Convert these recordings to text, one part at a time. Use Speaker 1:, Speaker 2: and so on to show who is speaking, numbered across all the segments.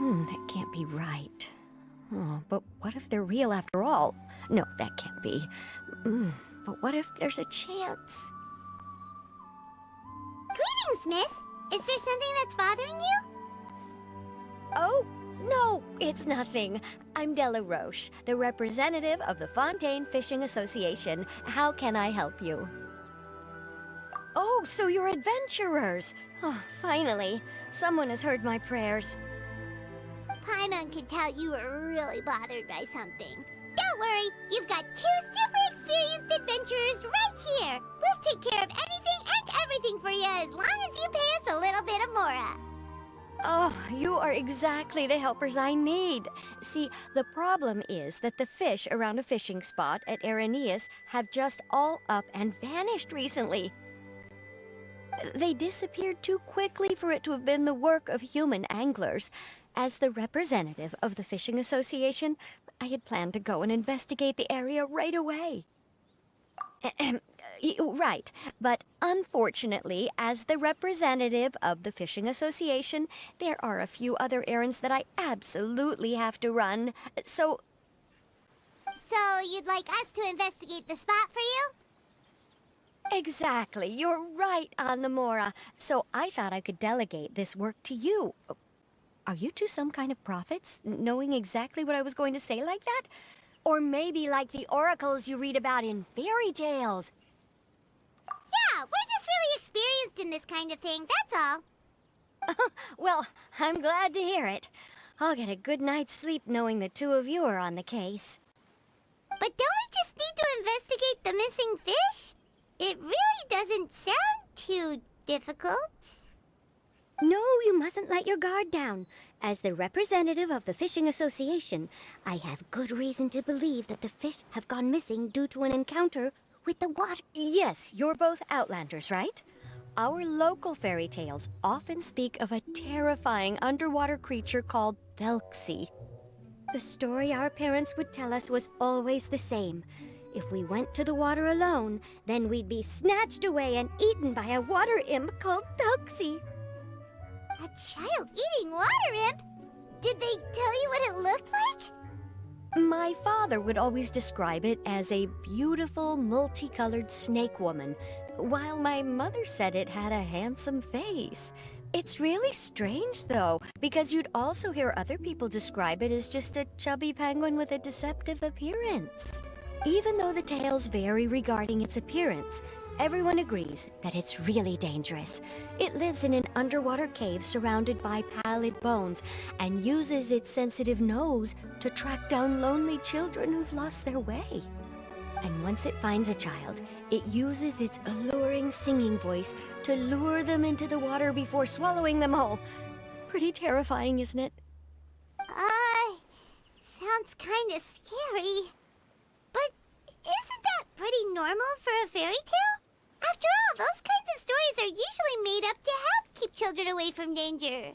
Speaker 1: That can't be right. Oh, but what if they're real after all? No, that can't be. But what if there's a chance?
Speaker 2: Greetings, miss. Is there something that's bothering you?
Speaker 1: Oh, no, it's nothing. I'm Della Roche, the representative of the Fontaine Fishing Association. How can I help you? Oh, so you're adventurers. Oh, finally. Someone has heard my prayers.
Speaker 2: Paimon could tell you were really bothered by something. Don't worry, you've got 2 super experienced adventurers right here. We'll take care of anything and everything for you as long as you pay us a little bit of mora.
Speaker 1: Oh, you are exactly the helpers I need. See, the problem is that the fish around a fishing spot at Erinnyes'e have just all up and vanished recently. They disappeared too quickly for it to have been the work of human anglers. As the representative of the Fishing Association, I had planned to go and investigate the area right away. Right, but unfortunately, as the representative of the Fishing Association, there are a few other errands that I absolutely have to run, so...
Speaker 2: So you'd like us to investigate the spot for you?
Speaker 1: Exactly, you're right on the mora, so I thought I could delegate this work to you. Are you two some kind of prophets, knowing exactly what I was going to say like that? Or maybe like the oracles you read about in fairy tales?
Speaker 2: Yeah, we're just really experienced in this kind of thing, that's all.
Speaker 1: Well, I'm glad to hear it. I'll get a good night's sleep knowing the two of you are on the case.
Speaker 2: But don't we just need to investigate the missing fish? It really doesn't sound too difficult.
Speaker 1: No, you mustn't let your guard down. As the representative of the Fishing Association, I have good reason to believe that the fish have gone missing due to an encounter with the water. Yes, you're both Outlanders, right? Our local fairy tales often speak of a terrifying underwater creature called Thelxie. The story our parents would tell us was always the same. If we went to the water alone, then we'd be snatched away and eaten by a water imp called Thelxie.
Speaker 2: A child-eating water imp? Did they tell you what it looked like?
Speaker 1: My father would always describe it as a beautiful, multicolored snake woman, while my mother said it had a handsome face. It's really strange, though, because you'd also hear other people describe it as just a chubby penguin with a deceptive appearance. Even though the tales vary regarding its appearance, everyone agrees that it's really dangerous. It lives in an underwater cave surrounded by pallid bones and uses its sensitive nose to track down lonely children who've lost their way. And once it finds a child, it uses its alluring singing voice to lure them into the water before swallowing them all. Pretty terrifying, isn't it?
Speaker 2: Sounds kinda scary. But isn't that pretty normal for a fairy tale? After all, those kinds of stories are usually made up to help keep children away from danger.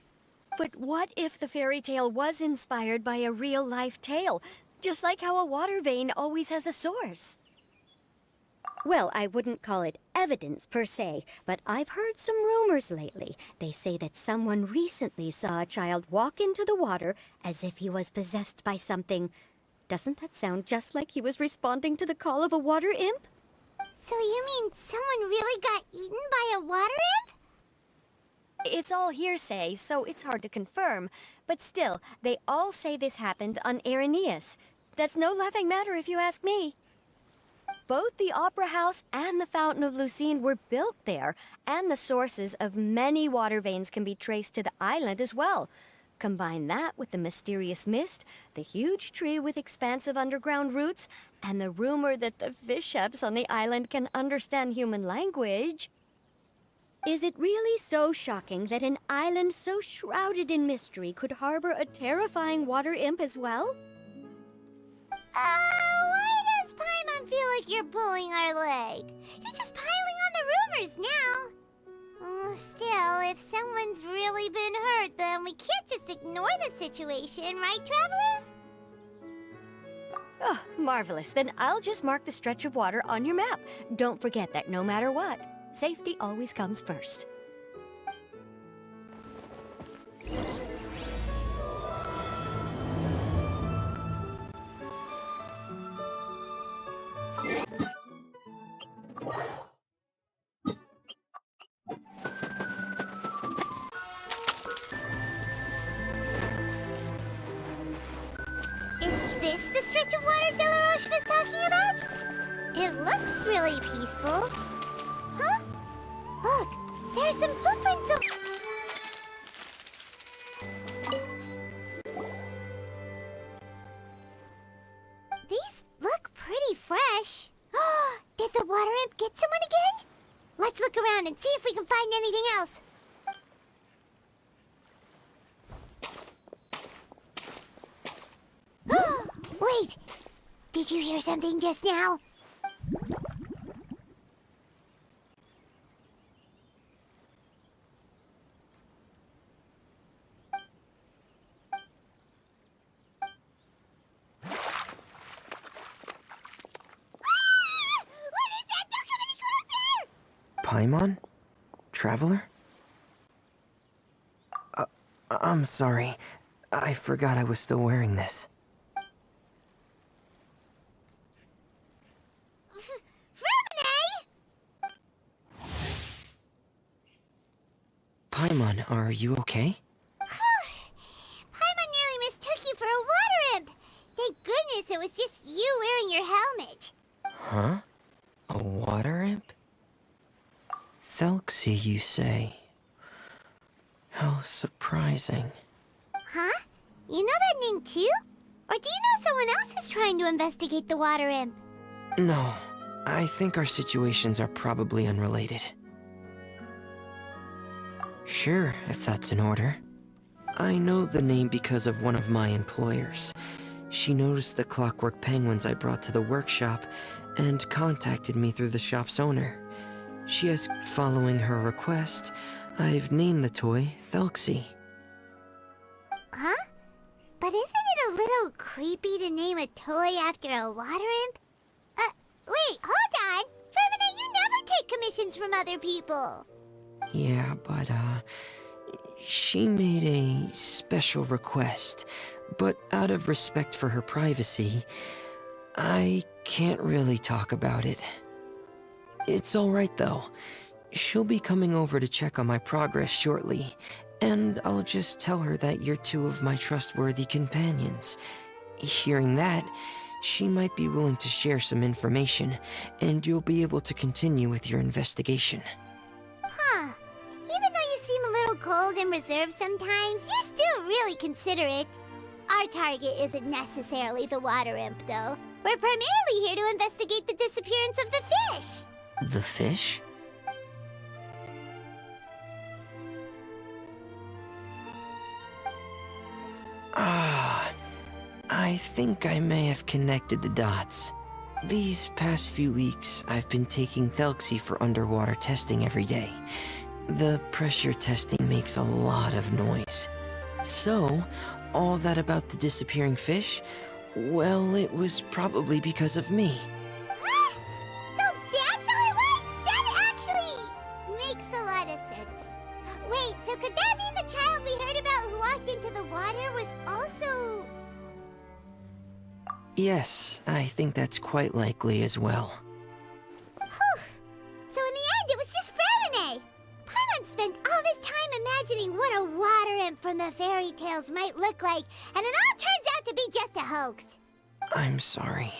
Speaker 1: But what if the fairy tale was inspired by a real-life tale? Just like how a water vein always has a source. Well, I wouldn't call it evidence per se, but I've heard some rumors lately. They say that someone recently saw a child walk into the water as if he was possessed by something. Doesn't that sound just like he was responding to the call of a water imp?
Speaker 2: So you mean someone really got eaten by a water imp?
Speaker 1: It's all hearsay, so it's hard to confirm. But still, they all say this happened on Erinnyes'e. That's no laughing matter if you ask me. Both the Opera House and the Fountain of Lucine were built there, and the sources of many water veins can be traced to the island as well. Combine that with the mysterious mist, the huge tree with expansive underground roots, and the rumor that the fish-sheps on the island can understand human language. Is it really so shocking that an island so shrouded in mystery could harbor a terrifying water imp as well?
Speaker 2: Why does Paimon feel like you're pulling our leg? You're just piling on the rumors now. Still, if someone's really been hurt, then we can't just ignore the situation, right, Traveler?
Speaker 1: Oh, marvelous. Then I'll just mark the stretch of water on your map. Don't forget that no matter what, safety always comes first.
Speaker 2: Josh was talking about? It looks really peaceful. Huh? Look, there's some footprints of... These look pretty fresh. Did the water imp get someone again? Let's look around and see if we can find anything else. Wait! Did you hear something just now?
Speaker 3: Paimon? Traveler? I'm sorry. I forgot I was still wearing this. Paimon, are you okay?
Speaker 2: Paimon nearly mistook you for a water imp. Thank goodness it was just you wearing your helmet.
Speaker 3: Huh? A water imp? Thelxie, you say? How surprising.
Speaker 2: Huh? You know that name too? Or do you know someone else is trying to investigate the water imp?
Speaker 3: No, I think our situations are probably unrelated. Sure, if that's in order. I know the name because of one of my employers. She noticed the clockwork penguins I brought to the workshop and contacted me through the shop's owner. She asked, following her request, I've named the toy Thelxie.
Speaker 2: Huh? But isn't it a little creepy to name a toy after a water imp? Wait, hold on! Fremina, you never take commissions from other people!
Speaker 3: Yeah, but, she made a special request, but out of respect for her privacy, I can't really talk about it. It's alright though. She'll be coming over to check on my progress shortly, and I'll just tell her that you're two of my trustworthy companions. Hearing that, she might be willing to share some information, and you'll be able to continue with your investigation.
Speaker 2: Huh. Even though you seem a little cold and reserved sometimes, you're still really considerate. Our target isn't necessarily the water imp, though. We're primarily here to investigate the disappearance of the fish.
Speaker 3: The fish? I think I may have connected the dots. These past few weeks, I've been taking Thelxie for underwater testing every day. The pressure testing makes a lot of noise. So, all that about the disappearing fish? Well, it was probably because of me.
Speaker 2: So that's how it was? That actually makes a lot of sense. Wait, so could that mean the child we heard about who walked into the water was also...
Speaker 3: Yes, I think that's quite likely as well.
Speaker 2: Whew. So in the end, it was just Fremine. Paimon spent all this time imagining what a water imp from the fairy tales might look like, and it all turns out to be just a hoax.
Speaker 3: I'm sorry.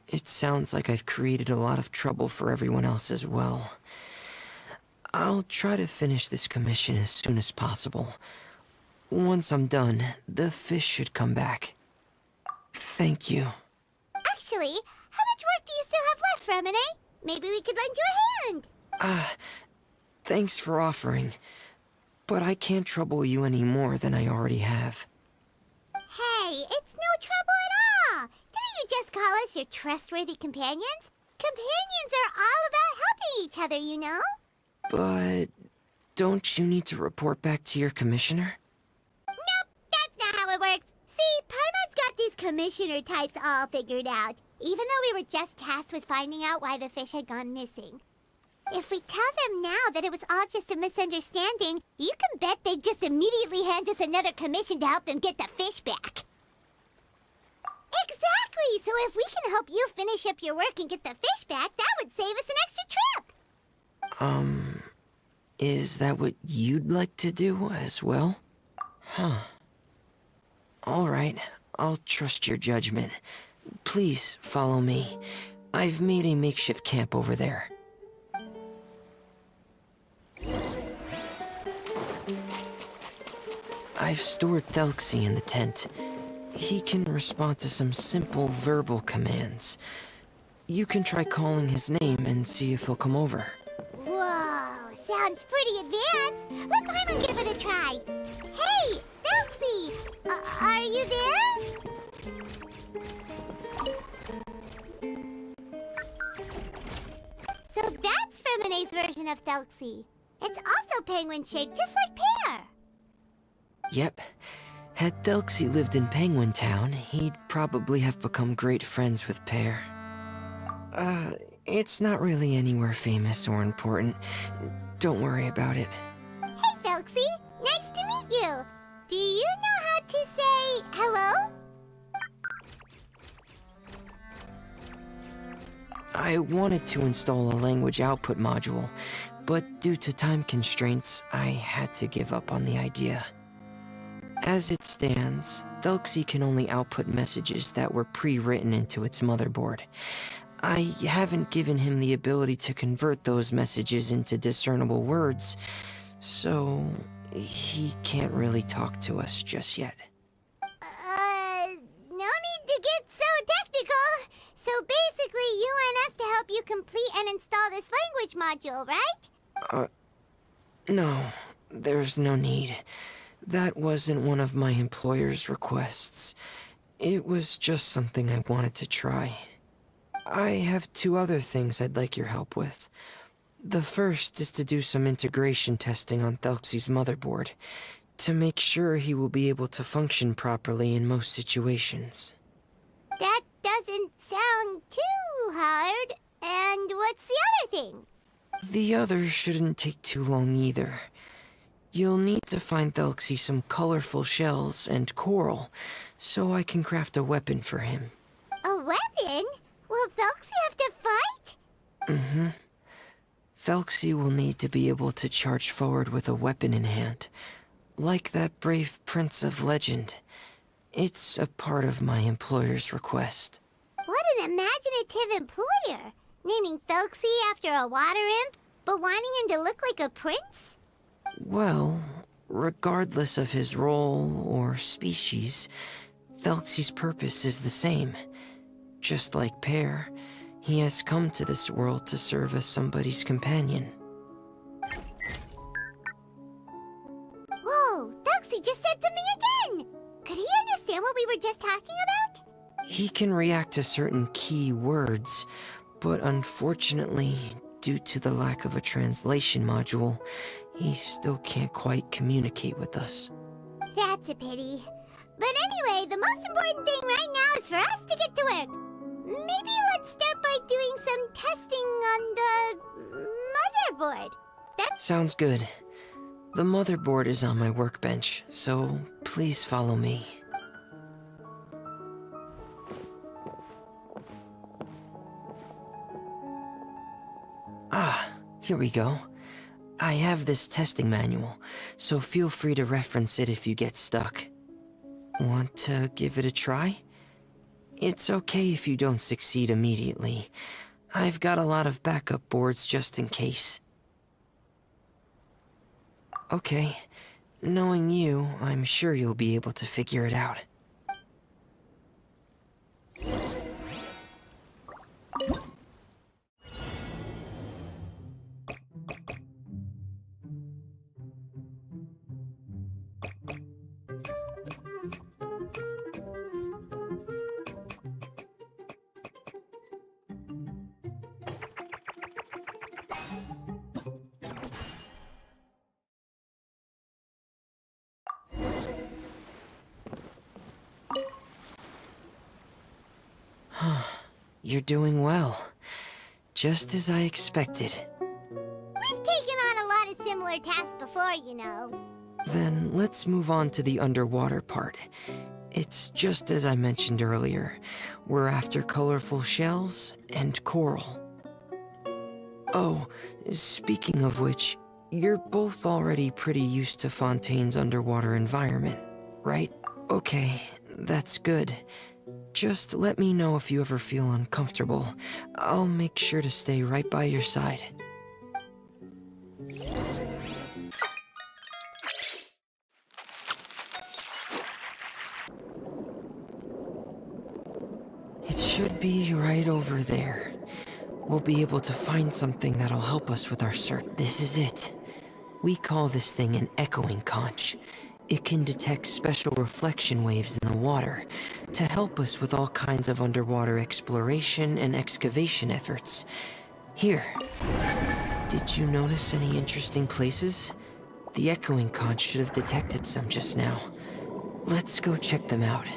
Speaker 3: It sounds like I've created a lot of trouble for everyone else as well. I'll try to finish this commission as soon as possible. Once I'm done, the fish should come back. Thank you.
Speaker 2: Actually, how much work do you still have left, Fremine? Maybe we could lend you a hand.
Speaker 3: Thanks for offering. But I can't trouble you any more than I already have.
Speaker 2: Hey, it's no trouble at all. Didn't you just call us your trustworthy companions? Companions are all about helping each other, you know?
Speaker 3: But don't you need to report back to your commissioner?
Speaker 2: Nope, that's not how it works. See, Paimon's got these commissioner types all figured out, even though we were just tasked with finding out why the fish had gone missing. If we tell them now that it was all just a misunderstanding, you can bet they'd just immediately hand us another commission to help them get the fish back. Exactly! So if we can help you finish up your work and get the fish back, that would save us an extra trip!
Speaker 3: Is that what you'd like to do as well? Huh. Alright, I'll trust your judgment. Please follow me. I've made a makeshift camp over there. I've stored Thelxie in the tent. He can respond to some simple verbal commands. You can try calling his name and see if he'll come over.
Speaker 2: Whoa, sounds pretty advanced. Let Paimon give it a try. Hey, Thelxie! Are you there? So that's Femine's version of Thelxie. It's also penguin-shaped, just like Pear.
Speaker 3: Yep. Had Thelxie lived in Penguin Town, he'd probably have become great friends with Pear. It's not really anywhere famous or important. Don't worry about it.
Speaker 2: Hey, Thelxie. Nice to meet you. Do you know how to say hello?
Speaker 3: I wanted to install a language output module, but due to time constraints, I had to give up on the idea. As it stands, Thelxie can only output messages that were pre-written into its motherboard. I haven't given him the ability to convert those messages into discernible words, so he can't really talk to us just yet.
Speaker 2: No need to get so technical. So basically, you want us to help you complete and install this language module, right?
Speaker 3: No, there's no need. That wasn't one of my employer's requests. It was just something I wanted to try. I have 2 other things I'd like your help with. The first is to do some integration testing on Thelxie's motherboard, to make sure he will be able to function properly in most situations.
Speaker 2: That doesn't sound too hard. And what's the other thing?
Speaker 3: The other shouldn't take too long either. You'll need to find Thelxie some colorful shells and coral, so I can craft a weapon for him.
Speaker 2: A weapon? Will Thelxie have to fight?
Speaker 3: Mm-hmm. Thelxie will need to be able to charge forward with a weapon in hand, like that brave prince of legend. It's a part of my employer's request.
Speaker 2: What an imaginative employer! Naming Thelxie after a water imp, but wanting him to look like a prince?
Speaker 3: Well, regardless of his role or species, Thelxie's purpose is the same. Just like Pear, he has come to this world to serve as somebody's companion.
Speaker 2: Whoa, Thelxie just said something again! Could he understand what we were just talking about?
Speaker 3: He can react to certain key words, but unfortunately, due to the lack of a translation module, he still can't quite communicate with us.
Speaker 2: That's a pity. But anyway, the most important thing right now is for us to get to work. Maybe let's start by doing some testing on the motherboard.
Speaker 3: Sounds good. The motherboard is on my workbench, so please follow me. Ah, here we go. I have this testing manual, so feel free to reference it if you get stuck. Want to give it a try? It's okay if you don't succeed immediately. I've got a lot of backup boards just in case. Okay, knowing you, I'm sure you'll be able to figure it out. You're doing well. Just as I expected.
Speaker 2: We've taken on a lot of similar tasks before, you know.
Speaker 3: Then let's move on to the underwater part. It's just as I mentioned earlier. We're after colorful shells and coral. Oh, speaking of which, you're both already pretty used to Fontaine's underwater environment, right? Okay, that's good. Just let me know if you ever feel uncomfortable. I'll make sure to stay right by your side. It should be right over there. We'll be able to find something that'll help us with our search. This is it. We call this thing an echoing conch. It can detect special reflection waves in the water to help us with all kinds of underwater exploration and excavation efforts. Here. Did you notice any interesting places? The echoing conch should have detected some just now. Let's go check them out.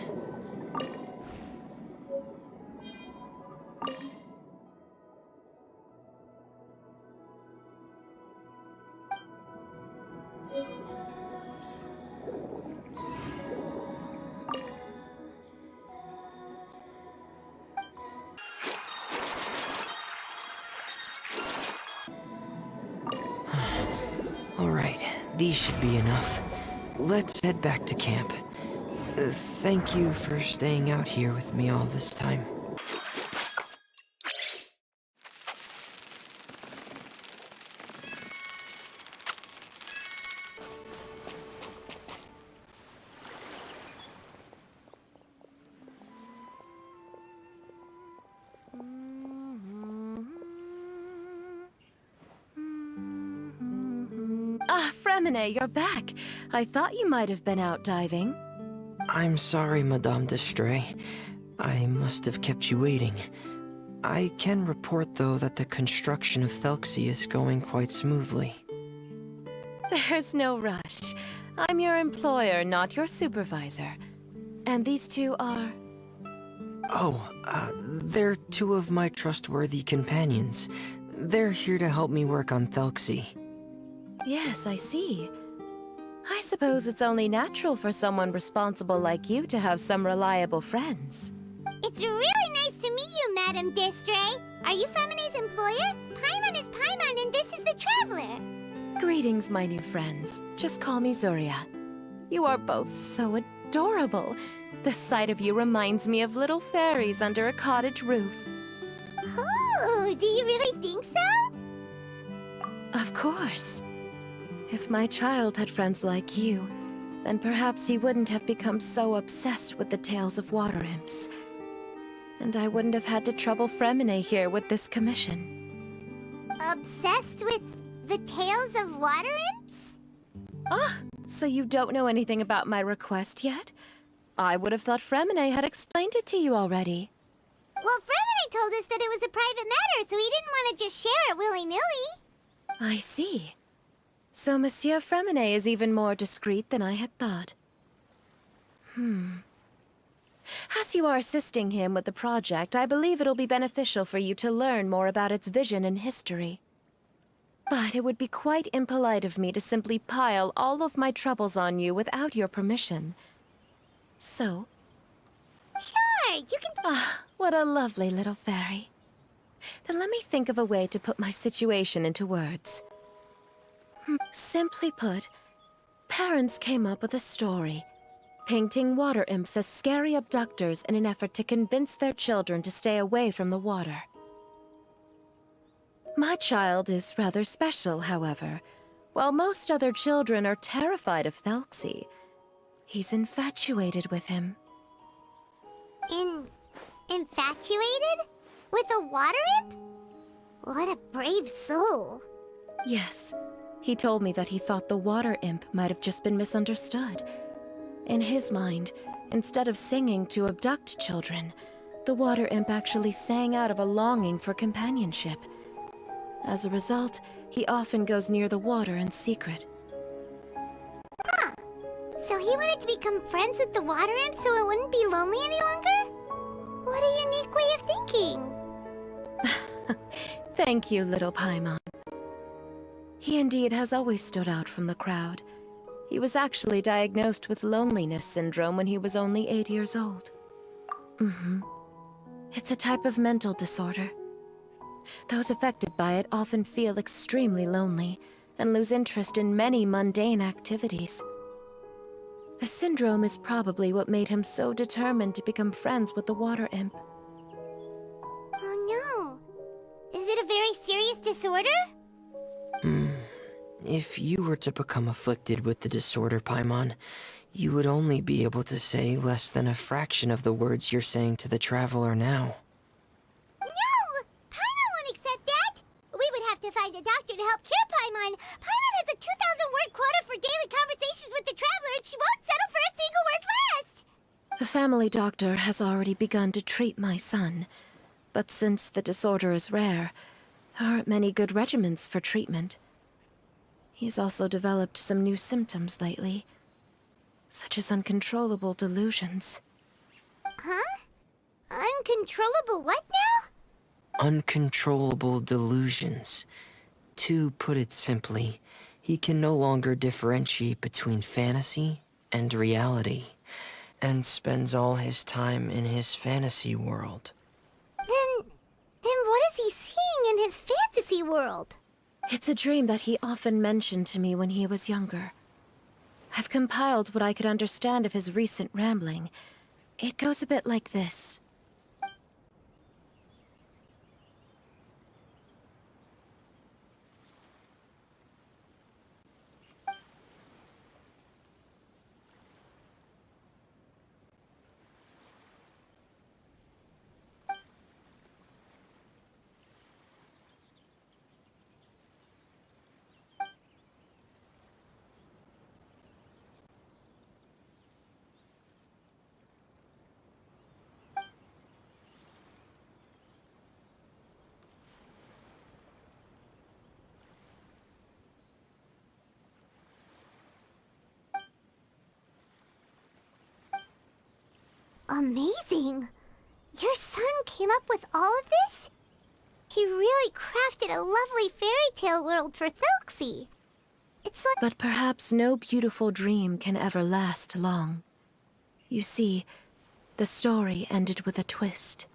Speaker 3: Alright, these should be enough. Let's head back to camp. Thank you for staying out here with me all this time.
Speaker 4: Erinnyes'e, you're back. I thought you might have been out diving.
Speaker 3: I'm sorry, Madame d'Estray. I must have kept you waiting. I can report, though, that the construction of Thelxie is going quite smoothly.
Speaker 4: There's no rush. I'm your employer, not your supervisor. And these two are...
Speaker 3: They're two of my trustworthy companions. They're here to help me work on Thelxie.
Speaker 4: Yes, I see. I suppose it's only natural for someone responsible like you to have some reliable friends.
Speaker 2: It's really nice to meet you, Madame d'Estray. Are you Femine's employer? Paimon is Paimon, and this is the Traveler.
Speaker 4: Greetings, my new friends. Just call me Zuria. You are both so adorable. The sight of you reminds me of little fairies under a cottage roof.
Speaker 2: Oh, do you really think so?
Speaker 4: Of course. If my child had friends like you, then perhaps he wouldn't have become so obsessed with the tales of water imps. And I wouldn't have had to trouble Erinnyes'e here with this commission.
Speaker 2: Obsessed with the tales of water imps?
Speaker 4: Ah, so you don't know anything about my request yet? I would have thought Erinnyes'e had explained it to you already.
Speaker 2: Well, Erinnyes'e told us that it was a private matter, so he didn't want to just share it willy-nilly.
Speaker 4: I see. So Monsieur Erinnyes'e is even more discreet than I had thought. As you are assisting him with the project, I believe it'll be beneficial for you to learn more about its vision and history. But it would be quite impolite of me to simply pile all of my troubles on you without your permission. So...
Speaker 2: Sure, you can...
Speaker 4: Ah, what a lovely little fairy. Then let me think of a way to put my situation into words. Simply put, parents came up with a story, painting water imps as scary abductors in an effort to convince their children to stay away from the water. My child is rather special, however. While most other children are terrified of Thelxie, he's infatuated with him.
Speaker 2: Infatuated? With a water imp? What a brave soul.
Speaker 4: Yes. He told me that he thought the water imp might have just been misunderstood. In his mind, instead of singing to abduct children, the water imp actually sang out of a longing for companionship. As a result, he often goes near the water in secret.
Speaker 2: Huh. So he wanted to become friends with the water imp so it wouldn't be lonely any longer? What a unique way of thinking.
Speaker 4: Thank you, little Paimon. He indeed has always stood out from the crowd. He was actually diagnosed with loneliness syndrome when he was only 8 years old. It's a type of mental disorder. Those affected by it often feel extremely lonely and lose interest in many mundane activities. The syndrome is probably what made him so determined to become friends with the water imp.
Speaker 2: Oh no. Is it a very serious disorder?
Speaker 3: If you were to become afflicted with the disorder, Paimon, you would only be able to say less than a fraction of the words you're saying to the traveler now.
Speaker 2: No! Paimon won't accept that! We would have to find a doctor to help cure Paimon. Paimon has a 2,000-word quota for daily conversations with the traveler, and she won't settle for a single word less!
Speaker 4: The family doctor has already begun to treat my son. But since the disorder is rare, there aren't many good regimens for treatment. He's also developed some new symptoms lately, such as uncontrollable delusions.
Speaker 2: Huh? Uncontrollable what now?
Speaker 3: Uncontrollable delusions. To put it simply, he can no longer differentiate between fantasy and reality, and spends all his time in his fantasy world.
Speaker 2: Then what is he seeing in his fantasy world?
Speaker 4: It's a dream that he often mentioned to me when he was younger. I've compiled what I could understand of his recent rambling. It goes a bit like this.
Speaker 2: Amazing! Your son came up with all of this? He really crafted a lovely fairy tale world for Thelxie. It's like...
Speaker 4: But perhaps no beautiful dream can ever last long. You see, the story ended with a twist.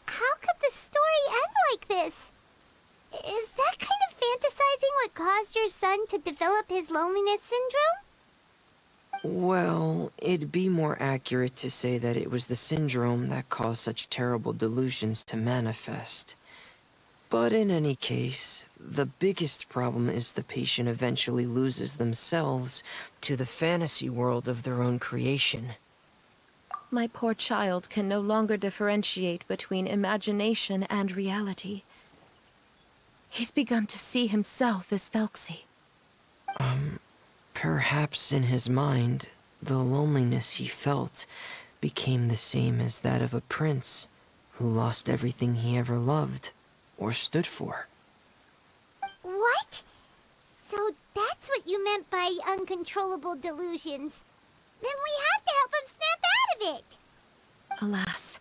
Speaker 2: How could the story end like this? Is that kind of fantasizing what caused your son to develop his loneliness syndrome?
Speaker 3: Well, it'd be more accurate to say that it was the syndrome that caused such terrible delusions to manifest. But in any case, the biggest problem is the patient eventually loses themselves to the fantasy world of their own creation.
Speaker 4: My poor child can no longer differentiate between imagination and reality. He's begun to see himself as Thelxie.
Speaker 3: Perhaps in his mind, the loneliness he felt became the same as that of a prince who lost everything he ever loved or stood for.
Speaker 2: What? So that's what you meant by uncontrollable delusions. Then we have to help him snap out of it.
Speaker 4: Alas,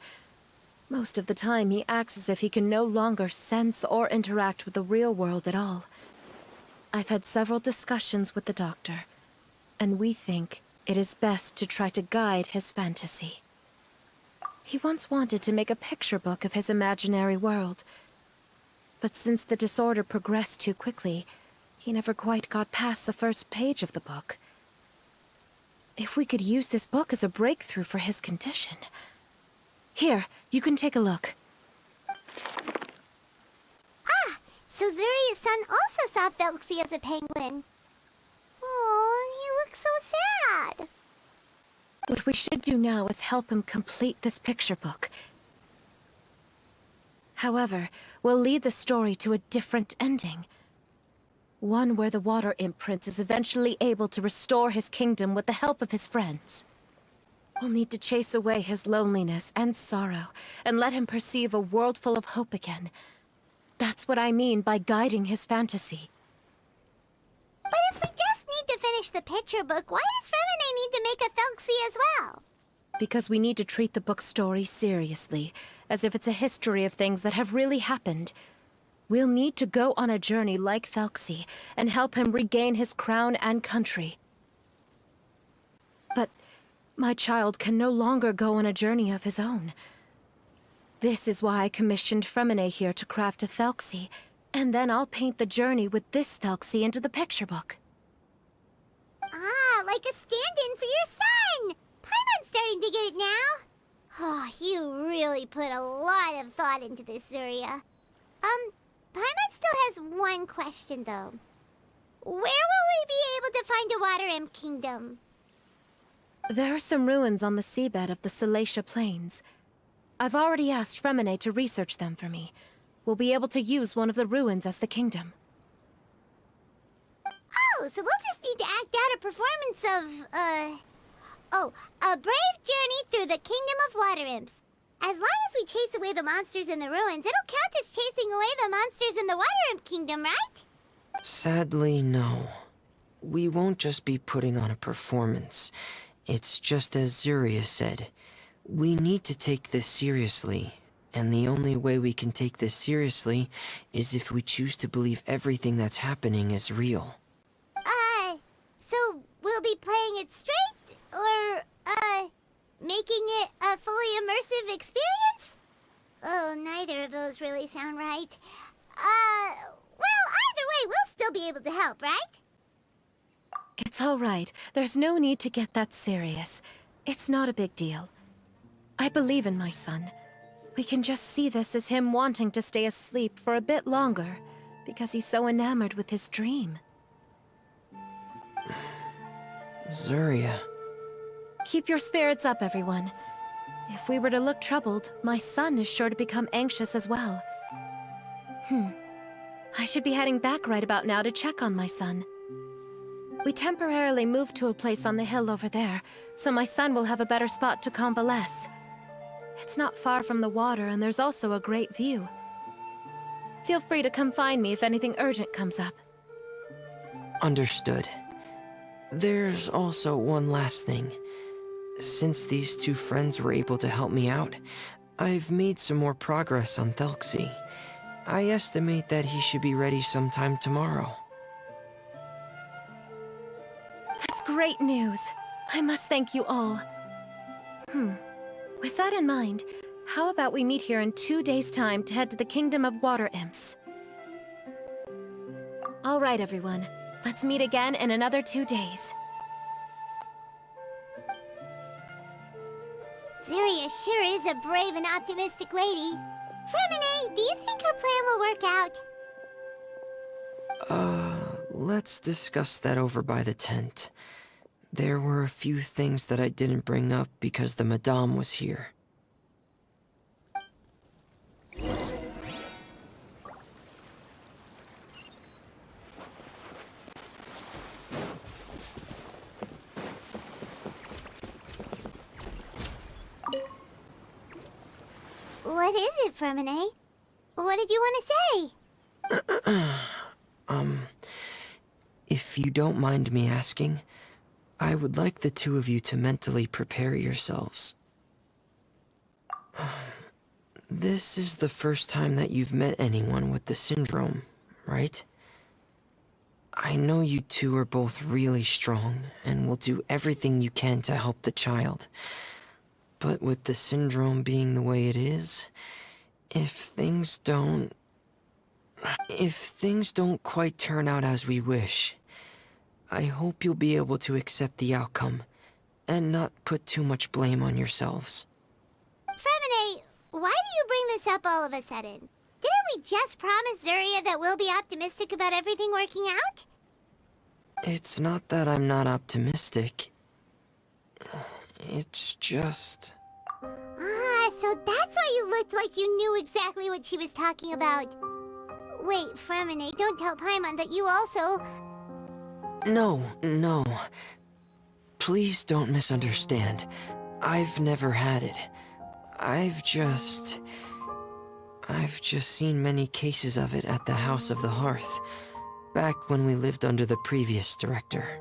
Speaker 4: most of the time he acts as if he can no longer sense or interact with the real world at all. I've had several discussions with the doctor, and we think it is best to try to guide his fantasy. He once wanted to make a picture book of his imaginary world, but since the disorder progressed too quickly, he never quite got past the first page of the book. If we could use this book as a breakthrough for his condition... Here, you can take a look.
Speaker 2: Ah, so Zuri's son also saw Thelxie as a penguin. Oh, he looks so sad.
Speaker 4: What we should do now is help him complete this picture book. However, we'll lead the story to a different ending. One where the Water Imp Prince is eventually able to restore his kingdom with the help of his friends. We'll need to chase away his loneliness and sorrow, and let him perceive a world full of hope again. That's what I mean by guiding his fantasy.
Speaker 2: But if we just need to finish finish the picture book, why does Fremine need to make a Thelxie as well?
Speaker 4: Because we need to treat the book's story seriously, as if it's a history of things that have really happened. We'll need to go on a journey like Thelxie and help him regain his crown and country. But my child can no longer go on a journey of his own. This is why I commissioned Fremine here to craft a Thelxie, and then I'll paint the journey with this Thelxie into the picture book.
Speaker 2: Ah, like a stand-in for your son! Paimon's starting to get it now. Oh, you really put a lot of thought into this, Zuria. Paimon still has one question, though. Where will we be able to find a Water Imp Kingdom?
Speaker 4: There are some ruins on the seabed of the Salacia Plains. I've already asked Fremine to research them for me. We'll be able to use one of the ruins as the kingdom.
Speaker 2: Oh, so we'll just need to act out a performance of, a brave journey through the Kingdom of Water Imps. As long as we chase away the monsters in the ruins, it'll count as chasing away the monsters in the Water Imp Kingdom, right?
Speaker 3: Sadly, no. We won't just be putting on a performance. It's just as Zuria said. We need to take this seriously. And the only way we can take this seriously is if we choose to believe everything that's happening is real.
Speaker 2: So we'll be playing it straight? Or, making it a fully immersive experience? Oh, neither of those really sound right. Well, either way, we'll still be able to help, right?
Speaker 4: It's all right. There's no need to get that serious. It's not a big deal. I believe in my son. We can just see this as him wanting to stay asleep for a bit longer, because he's so enamored with his dream.
Speaker 3: Zuria.
Speaker 4: Keep your spirits up, everyone. If we were to look troubled, my son is sure to become anxious as well. I should be heading back right about now to check on my son. We temporarily moved to a place on the hill over there, so my son will have a better spot to convalesce. It's not far from the water, and there's also a great view. Feel free to come find me if anything urgent comes up.
Speaker 3: Understood. There's also one last thing. Since these two friends were able to help me out, I've made some more progress on Thelxie. I estimate that he should be ready sometime tomorrow.
Speaker 4: That's great news. I must thank you all. With that in mind, how about we meet here in 2 days' time to head to the Kingdom of Water Imps? All right, everyone. Let's meet again in another 2 days.
Speaker 2: Zuria sure is a brave and optimistic lady. Fremine, do you think her plan will work out?
Speaker 3: Let's discuss that over by the tent. There were a few things that I didn't bring up because the Madame was here.
Speaker 2: What is it, Fremine? What did you want to say?
Speaker 3: If you don't mind me asking, I would like the two of you to mentally prepare yourselves. This is the first time that you've met anyone with the syndrome, right? I know you two are both really strong and will do everything you can to help the child. But with the syndrome being the way it is, if things don't quite turn out as we wish, I hope you'll be able to accept the outcome and not put too much blame on yourselves.
Speaker 2: Fremine, why do you bring this up all of a sudden? Didn't we just promise Zuria that we'll be optimistic about everything working out?
Speaker 3: It's not that I'm not optimistic. It's just...
Speaker 2: Ah, so that's why you looked like you knew exactly what she was talking about. Wait, Fremine, don't tell Paimon that you also...
Speaker 3: No. Please don't misunderstand. I've never had it. I've just seen many cases of it at the House of the Hearth, back when we lived under the previous director.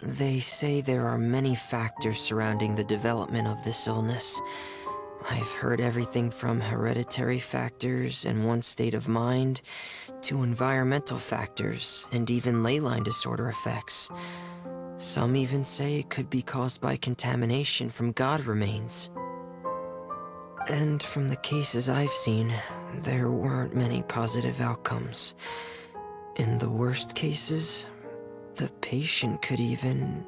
Speaker 3: They say there are many factors surrounding the development of this illness. I've heard everything from hereditary factors and one's state of mind, to environmental factors, and even ley line disorder effects. Some even say it could be caused by contamination from god remains. And from the cases I've seen, there weren't many positive outcomes. In the worst cases, the patient could even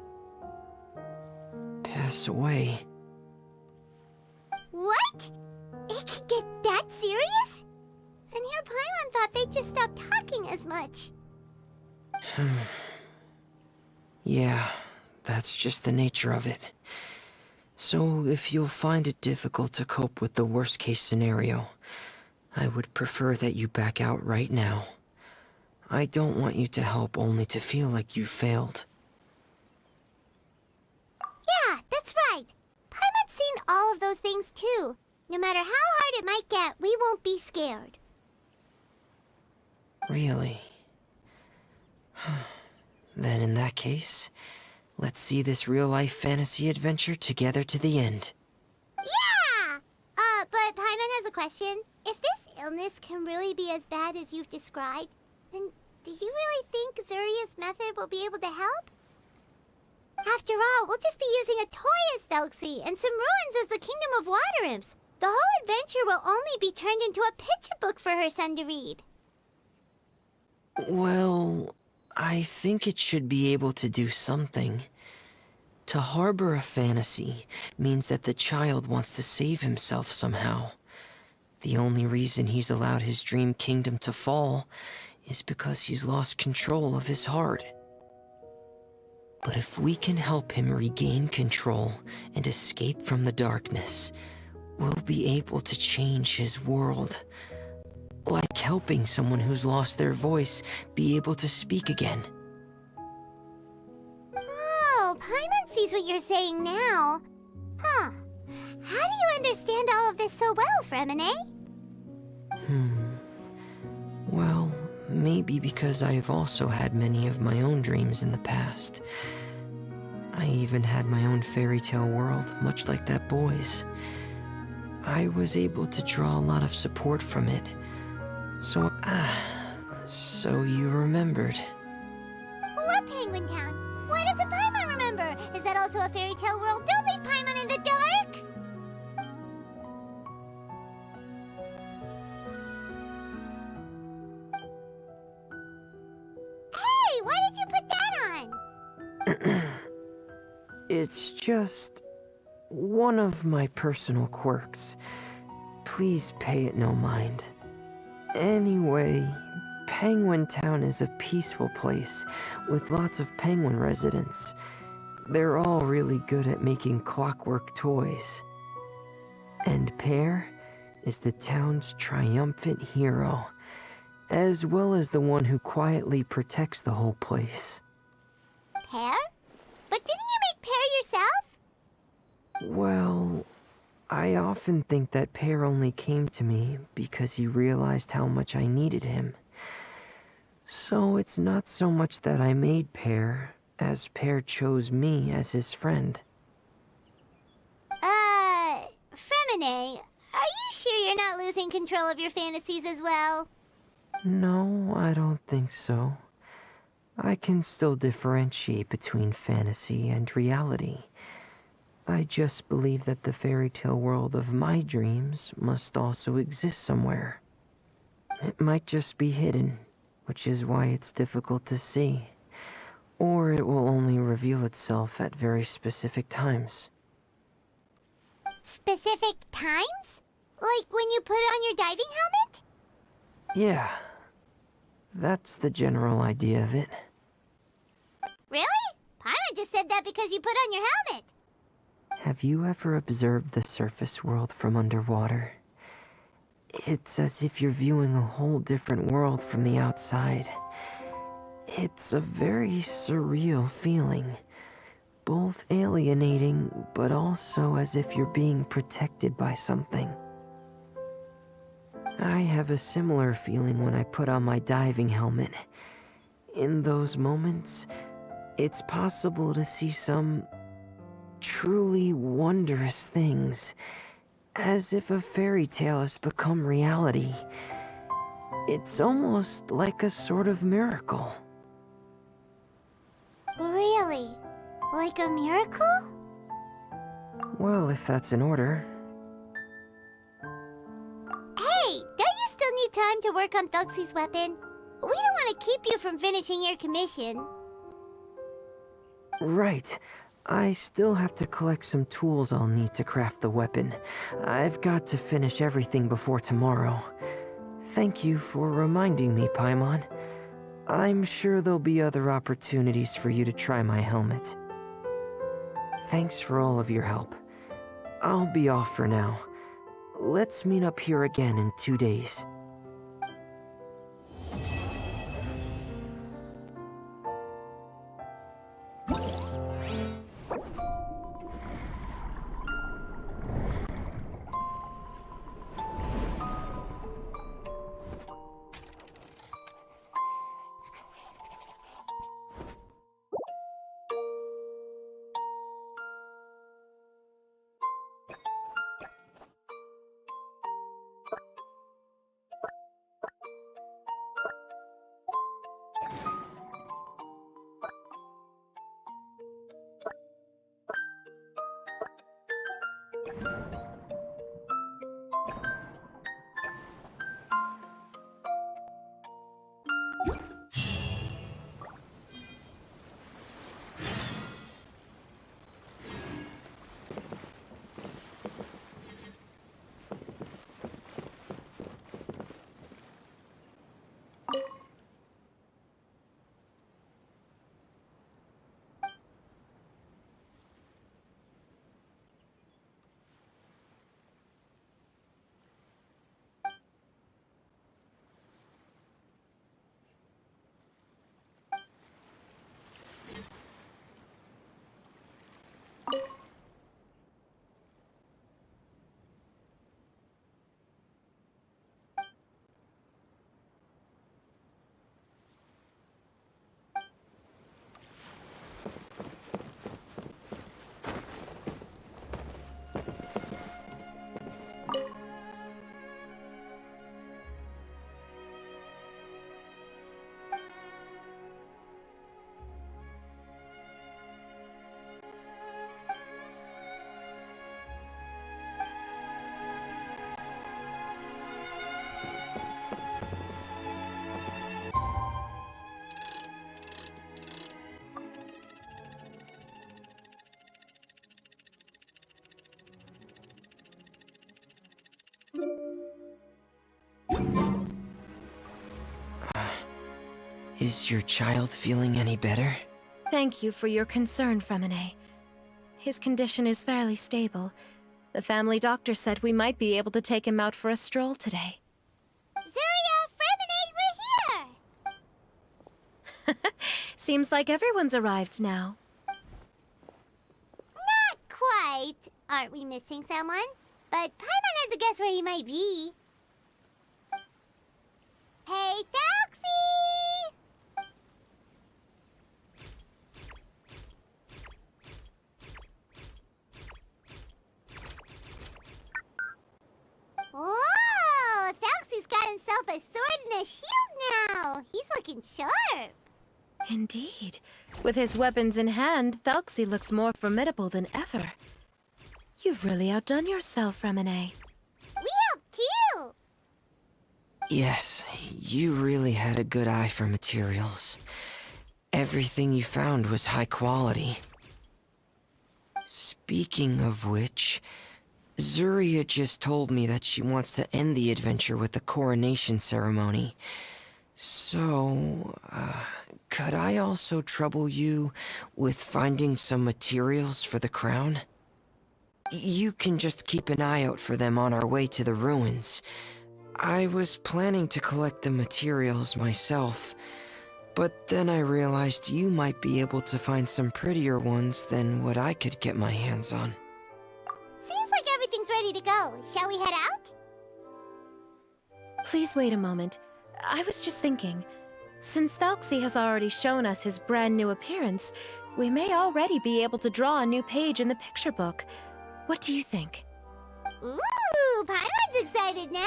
Speaker 3: pass away.
Speaker 2: What? It could get that serious? And here Paimon thought they'd just stop talking as much.
Speaker 3: Yeah, that's just the nature of it. So if you'll find it difficult to cope with the worst case scenario, I would prefer that you back out right now. I don't want you to help only to feel like you failed.
Speaker 2: Yeah, that's right. Paimon's seen all of those things too. No matter how hard it might get, we won't be scared.
Speaker 3: Really? Then in that case, let's see this real-life fantasy adventure together to the end.
Speaker 2: Yeah! But Paimon has a question. If this illness can really be as bad as you've described, then do you really think Zuria's method will be able to help? After all, we'll just be using a toy as Thelxie and some ruins as the Kingdom of Water Imps. The whole adventure will only be turned into a picture book for her son to read.
Speaker 3: Well, I think it should be able to do something. To harbor a fantasy means that the child wants to save himself somehow. The only reason he's allowed his dream kingdom to fall is because he's lost control of his heart. But if we can help him regain control and escape from the darkness, we'll be able to change his world. Like helping someone who's lost their voice be able to speak again.
Speaker 2: Oh, Paimon sees what you're saying now. Huh. How do you understand all of this so well, Erinnyes'e?
Speaker 3: Well, maybe because I've also had many of my own dreams in the past. I even had my own fairy tale world, much like that boy's. I was able to draw a lot of support from it. So you remembered.
Speaker 2: What Penguin Town? Why doesn't Paimon remember? Is that also a fairy tale world? Don't leave Paimon in the dark! Hey, why did you put that on?
Speaker 3: It's just one of my personal quirks. Please pay it no mind. Anyway, Penguin Town is a peaceful place with lots of penguin residents. They're all really good at making clockwork toys. And Pear is the town's triumphant hero, as well as the one who quietly protects the whole place.
Speaker 2: Pear? But didn't you make Pear yourself?
Speaker 3: Well, I often think that Pear only came to me because he realized how much I needed him. So it's not so much that I made Pear, as Pear chose me as his friend.
Speaker 2: Erinnyes'e, are you sure you're not losing control of your fantasies as well?
Speaker 3: No, I don't think so. I can still differentiate between fantasy and reality. I just believe that the fairy tale world of my dreams must also exist somewhere. It might just be hidden, which is why it's difficult to see. Or it will only reveal itself at very specific times.
Speaker 2: Specific times? Like when you put on your diving helmet?
Speaker 3: Yeah, that's the general idea of it.
Speaker 2: Really? Paimon just said that because you put on your helmet.
Speaker 3: Have you ever observed the surface world from underwater? It's as if you're viewing a whole different world from the outside. It's a very surreal feeling. Both alienating, but also as if you're being protected by something. I have a similar feeling when I put on my diving helmet. In those moments, it's possible to see some truly wondrous things, as if a fairy tale has become reality. It's almost like a sort of miracle.
Speaker 2: Really? Like a miracle?
Speaker 3: Well, if that's in order.
Speaker 2: Hey, don't you still need time to work on Thelxie's weapon? We don't want to keep you from finishing your commission.
Speaker 3: Right. I still have to collect some tools I'll need to craft the weapon. I've got to finish everything before tomorrow. Thank you for reminding me, Paimon. I'm sure there'll be other opportunities for you to try my helmet. Thanks for all of your help. I'll be off for now. Let's meet up here again in 2 days. Is your child feeling any better?
Speaker 4: Thank you for your concern, Fremine. His condition is fairly stable. The family doctor said we might be able to take him out for a stroll today.
Speaker 2: Zuria, Fremine, we're here!
Speaker 4: Seems like everyone's arrived now.
Speaker 2: Not quite. Aren't we missing someone? But Paimon has a guess where he might be. Hey, Thelxie! Whoa! Thelxie's got himself a sword and a shield now! He's looking sharp!
Speaker 4: Indeed. With his weapons in hand, Thelxie looks more formidable than ever. You've really outdone yourself, Fremine.
Speaker 2: We helped too!
Speaker 3: Yes, you really had a good eye for materials. Everything you found was high quality. Speaking of which, Zuria just told me that she wants to end the adventure with the coronation ceremony. So, could I also trouble you with finding some materials for the crown? You can just keep an eye out for them on our way to the ruins. I was planning to collect the materials myself, but then I realized you might be able to find some prettier ones than what I could get my hands on.
Speaker 2: Seems like everything's ready to go. Shall we head out?
Speaker 4: Please wait a moment. I was just thinking. Since Thelxie has already shown us his brand new appearance, we may already be able to draw a new page in the picture book. What do you think?
Speaker 2: Ooh, Paimon's excited now!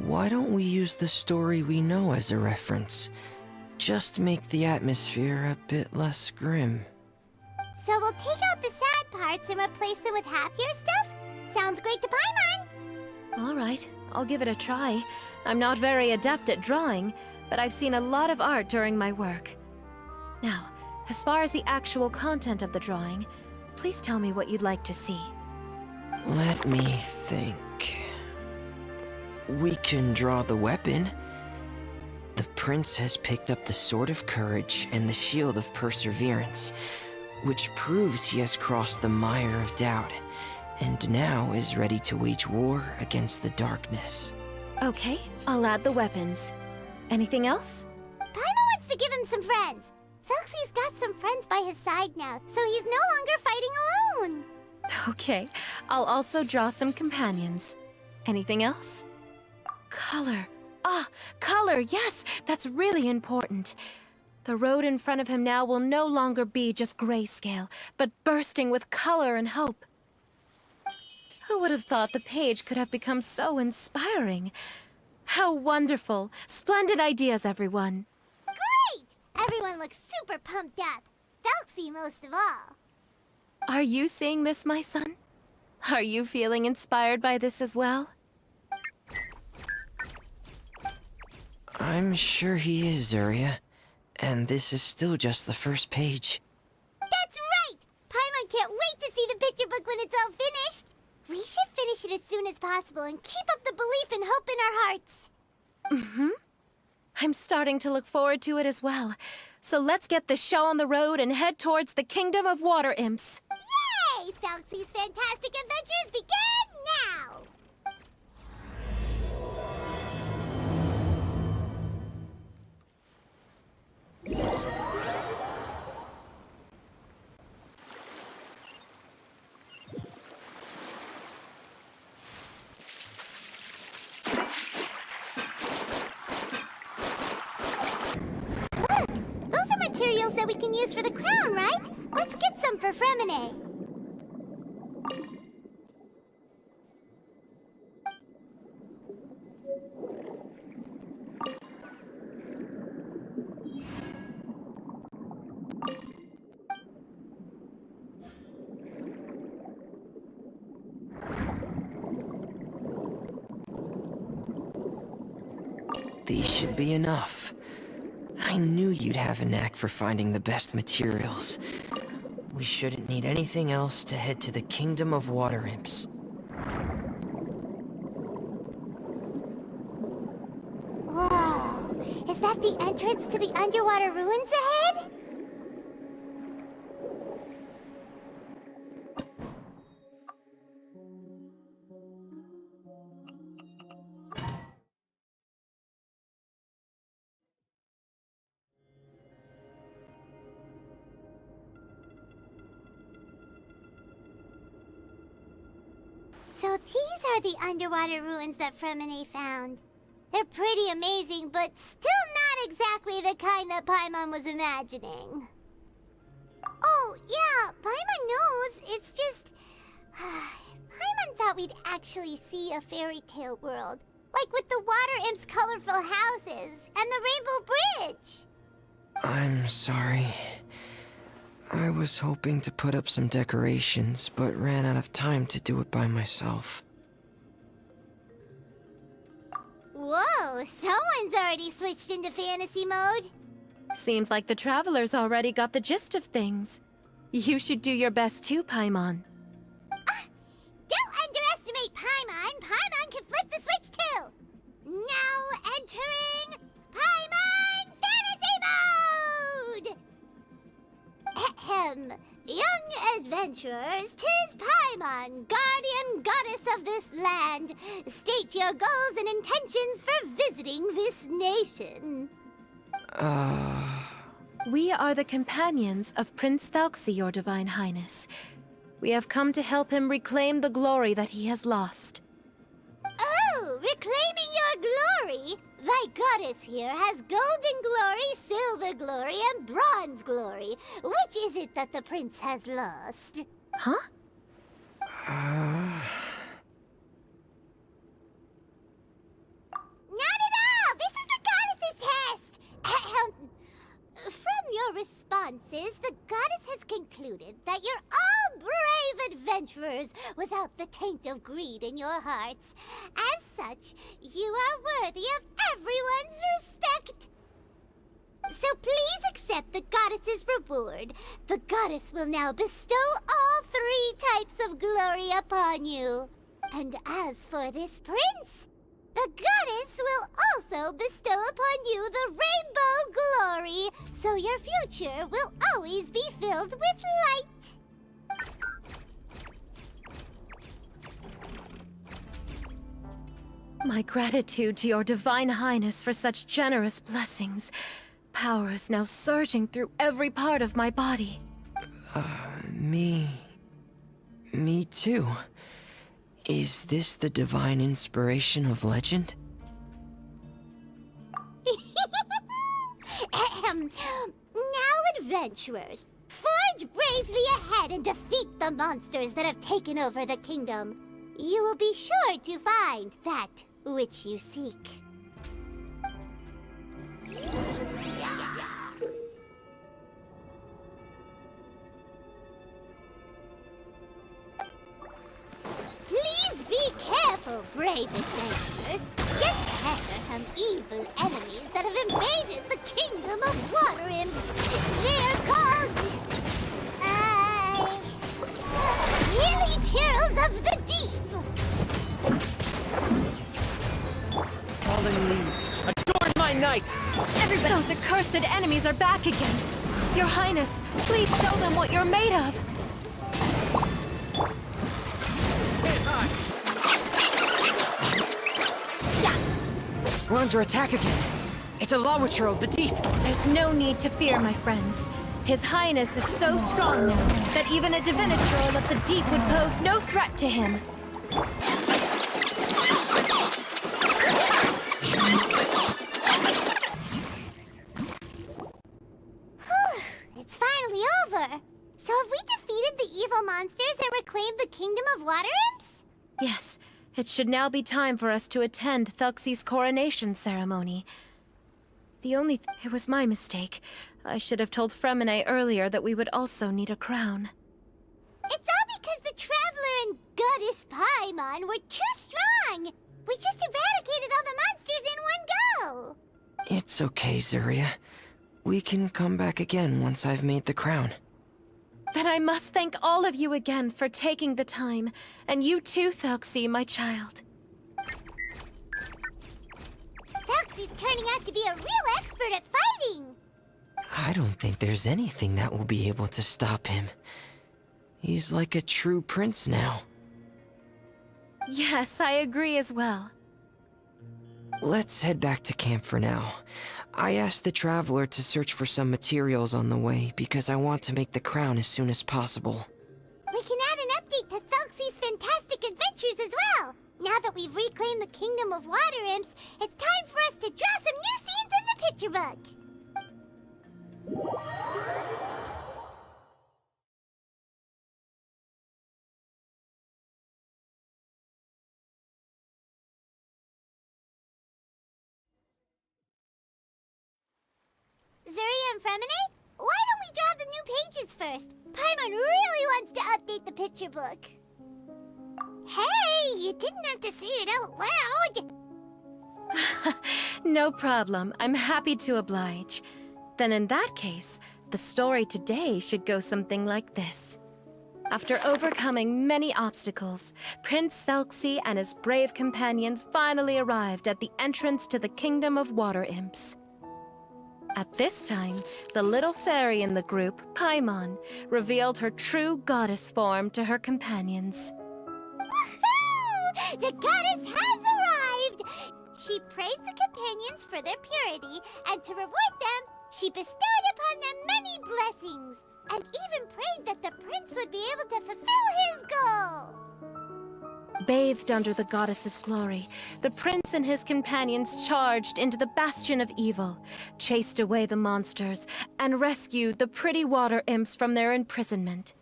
Speaker 3: Why don't we use the story we know as a reference? Just make the atmosphere a bit less grim.
Speaker 2: So we'll take out the sad parts and replace them with happier stuff? Sounds great to Paimon!
Speaker 4: All right, I'll give it a try. I'm not very adept at drawing, but I've seen a lot of art during my work. Now, as far as the actual content of the drawing, please tell me what you'd like to see.
Speaker 3: Let me think. We can draw the weapon. The prince has picked up the Sword of Courage and the Shield of Perseverance, which proves he has crossed the mire of doubt, and now is ready to wage war against the darkness.
Speaker 4: Okay, I'll add the weapons. Anything else?
Speaker 2: Paimon wants to give him some friends. Thelxie's got some friends by his side now, so he's no longer fighting alone.
Speaker 4: Okay, I'll also draw some companions. Anything else? Color. Color, yes, that's really important. The road in front of him now will no longer be just grayscale, but bursting with color and hope. Who would have thought the page could have become so inspiring? How wonderful! Splendid ideas, everyone!
Speaker 2: Great! Everyone looks super pumped up. Thelxie most of all.
Speaker 4: Are you seeing this, my son? Are you feeling inspired by this as well?
Speaker 3: I'm sure he is, Zarya. And this is still just the first page.
Speaker 2: That's right! Paimon can't wait to see the picture book when it's all finished. We should finish it as soon as possible and keep up the belief and hope in our hearts.
Speaker 4: I'm starting to look forward to it as well. So let's get the show on the road and head towards the Kingdom of Water Imps.
Speaker 2: Yay! Thelxie's fantastic adventures begin now! Those are materials that we can use for the crown, right? Let's get some for Fremine.
Speaker 3: These should be enough. I knew you'd have a knack for finding the best materials. We shouldn't need anything else to head to the Kingdom of Water Imps.
Speaker 2: Whoa! Is that the entrance to the underwater ruins ahead? So these are the underwater ruins that Fremine found. They're pretty amazing, but still not exactly the kind that Paimon was imagining. Oh, yeah, Paimon knows. It's just... Paimon thought we'd actually see a fairy tale world. Like with the Water Imp's colorful houses and the Rainbow Bridge.
Speaker 3: I'm sorry. I was hoping to put up some decorations, but ran out of time to do it by myself.
Speaker 2: Whoa, someone's already switched into fantasy mode.
Speaker 4: Seems like the travelers already got the gist of things. You should do your best too, Paimon.
Speaker 2: Don't underestimate Paimon. Paimon can flip the switch too. Now entering Paimon Fantasy Mode! Ahem. Young adventurers, 'tis Paimon, guardian goddess of this land. State your goals and intentions for visiting this nation.
Speaker 4: We are the companions of Prince Thelxie, your Divine Highness. We have come to help him reclaim the glory that he has lost.
Speaker 2: Oh, reclaiming your glory? Thy goddess here has golden glory, silver glory, and bronze glory. Which is it that the prince has lost?
Speaker 4: Huh?
Speaker 2: Not at all! This is the goddess's test! From your responses, the goddess has concluded that you're all brave adventurers without the taint of greed in your hearts. As such, you are worthy of everyone's respect. So please accept the goddess's reward. The goddess will now bestow all 3 types of glory upon you. And as for this prince, the goddess will also bestow upon you the rainbow glory, so your future will always be filled with light.
Speaker 4: My gratitude to your divine highness for such generous blessings. Power is now surging through every part of my body.
Speaker 3: Me too. Is this the divine inspiration of legend?
Speaker 2: Now, adventurers, forge bravely ahead and defeat the monsters that have taken over the kingdom. You will be sure to find that which you seek. Please be careful, brave adventurers. Just ahead are some evil enemies that have invaded the kingdom of water imps. They're called... Hilly Churls of the Deep.
Speaker 3: Falling leaves, adorn my night!
Speaker 4: Everybody, those accursed enemies are back again. Your Highness, please show them what you're made of.
Speaker 3: We're under attack again. It's a Lawitcher of the Deep.
Speaker 4: There's no need to fear, my friends. His Highness is so strong now that even a diviniture of the Deep would pose no threat to him.
Speaker 2: It's finally over. So have we defeated the evil monsters and reclaimed the kingdom of water imps?
Speaker 4: Yes, it should now be time for us to attend Thelxie's coronation ceremony. It was my mistake. I should have told Fremenei earlier that we would also need a crown.
Speaker 2: It's all because the Traveler and Goddess Paimon were too strong! We just eradicated all the monsters in one go!
Speaker 3: It's okay, Zaria. We can come back again once I've made the crown.
Speaker 4: Then I must thank all of you again for taking the time, and you too, Thelxie, my child.
Speaker 2: Thelxie's turning out to be a real expert at fighting!
Speaker 3: I don't think there's anything that will be able to stop him. He's like a true prince now.
Speaker 4: Yes, I agree as well.
Speaker 3: Let's head back to camp for now. I asked the Traveler to search for some materials on the way because I want to make the crown as soon as possible.
Speaker 2: We can add an update to Thelxie's Fantastik adventures as well! Now that we've reclaimed the kingdom of water imps, it's time for us to draw some new scenes in the picture book! Zuri and Fremenei, why don't we draw the new pages first? Paimon really wants to update the picture book. Hey, you didn't have to say it out loud!
Speaker 4: No problem. I'm happy to oblige. Then in that case, the story today should go something like this. After overcoming many obstacles, Prince Thelxie and his brave companions finally arrived at the entrance to the Kingdom of Water Imps. At this time, the little fairy in the group, Paimon, revealed her true goddess form to her companions.
Speaker 2: Woohoo! The goddess has arrived! She praised the companions for their purity, and to reward them, she bestowed upon them many blessings, and even prayed that the prince would be able to fulfill his goal.
Speaker 4: Bathed under the goddess's glory, the prince and his companions charged into the bastion of evil, chased away the monsters, and rescued the pretty water imps from their imprisonment.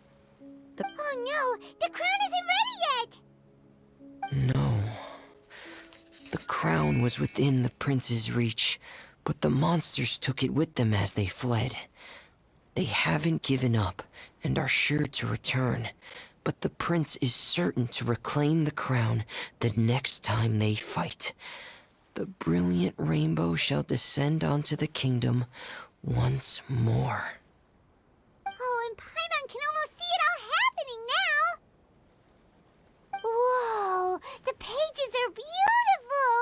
Speaker 2: Oh no, the crown isn't ready yet!
Speaker 3: No. The crown was within the prince's reach, but the monsters took it with them as they fled. They haven't given up, and are sure to return. But the prince is certain to reclaim the crown the next time they fight. The brilliant rainbow shall descend onto the kingdom once more.
Speaker 2: Oh, and Paimon can almost see it all happening now! Whoa, the pages are beautiful!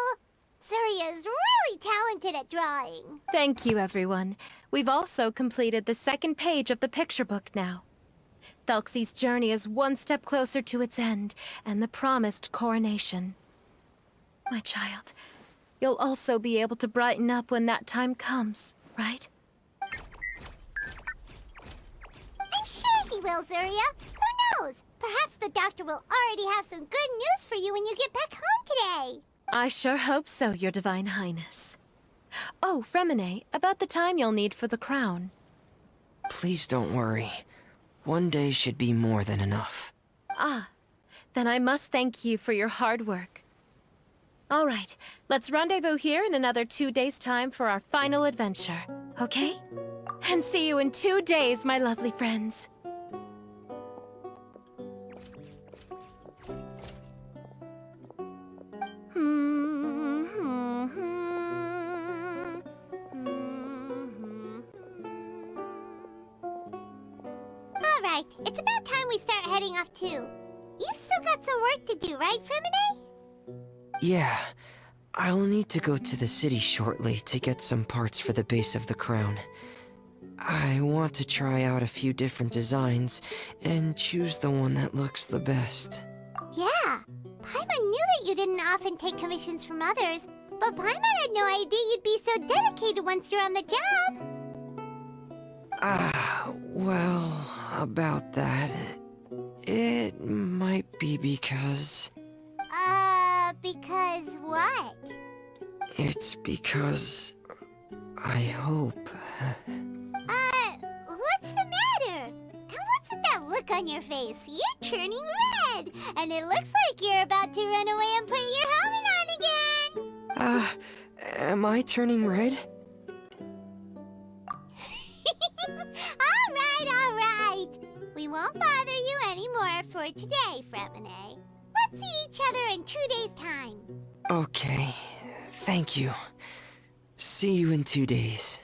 Speaker 2: Surya is really talented at drawing.
Speaker 4: Thank you, everyone. We've also completed the second page of the picture book now. Thelxie's journey is one step closer to its end, and the promised coronation. My child, you'll also be able to brighten up when that time comes, right?
Speaker 2: I'm sure he will, Surya. Who knows? Perhaps the doctor will already have some good news for you when you get back home today.
Speaker 4: I sure hope so, Your Divine Highness. Oh, Fremine, about the time you'll need for the crown.
Speaker 3: Please don't worry. One day should be more than enough.
Speaker 4: Ah, then I must thank you for your hard work. All right, let's rendezvous here in another 2 days' time for our final adventure, okay? And see you in 2 days, my lovely friends.
Speaker 2: Alright, it's about time we start heading off too. You've still got some work to do, right, Fremine?
Speaker 3: Yeah, I'll need to go to the city shortly to get some parts for the base of the crown. I want to try out a few different designs and choose the one that looks the best.
Speaker 2: Yeah, Paimon knew that you didn't often take commissions from others, but Paimon had no idea you'd be so dedicated once you're on the job.
Speaker 3: Well, about that, it might be because...
Speaker 2: Because what?
Speaker 3: It's because... I hope...
Speaker 2: What's the matter? And what's with that look on your face? You're turning red, and it looks like you're about to run away and put your helmet on again.
Speaker 3: Am I turning red?
Speaker 2: All right. We won't bother you anymore for today, Fremine. Let's see each other in 2 days' time.
Speaker 3: Okay, thank you. See you in 2 days.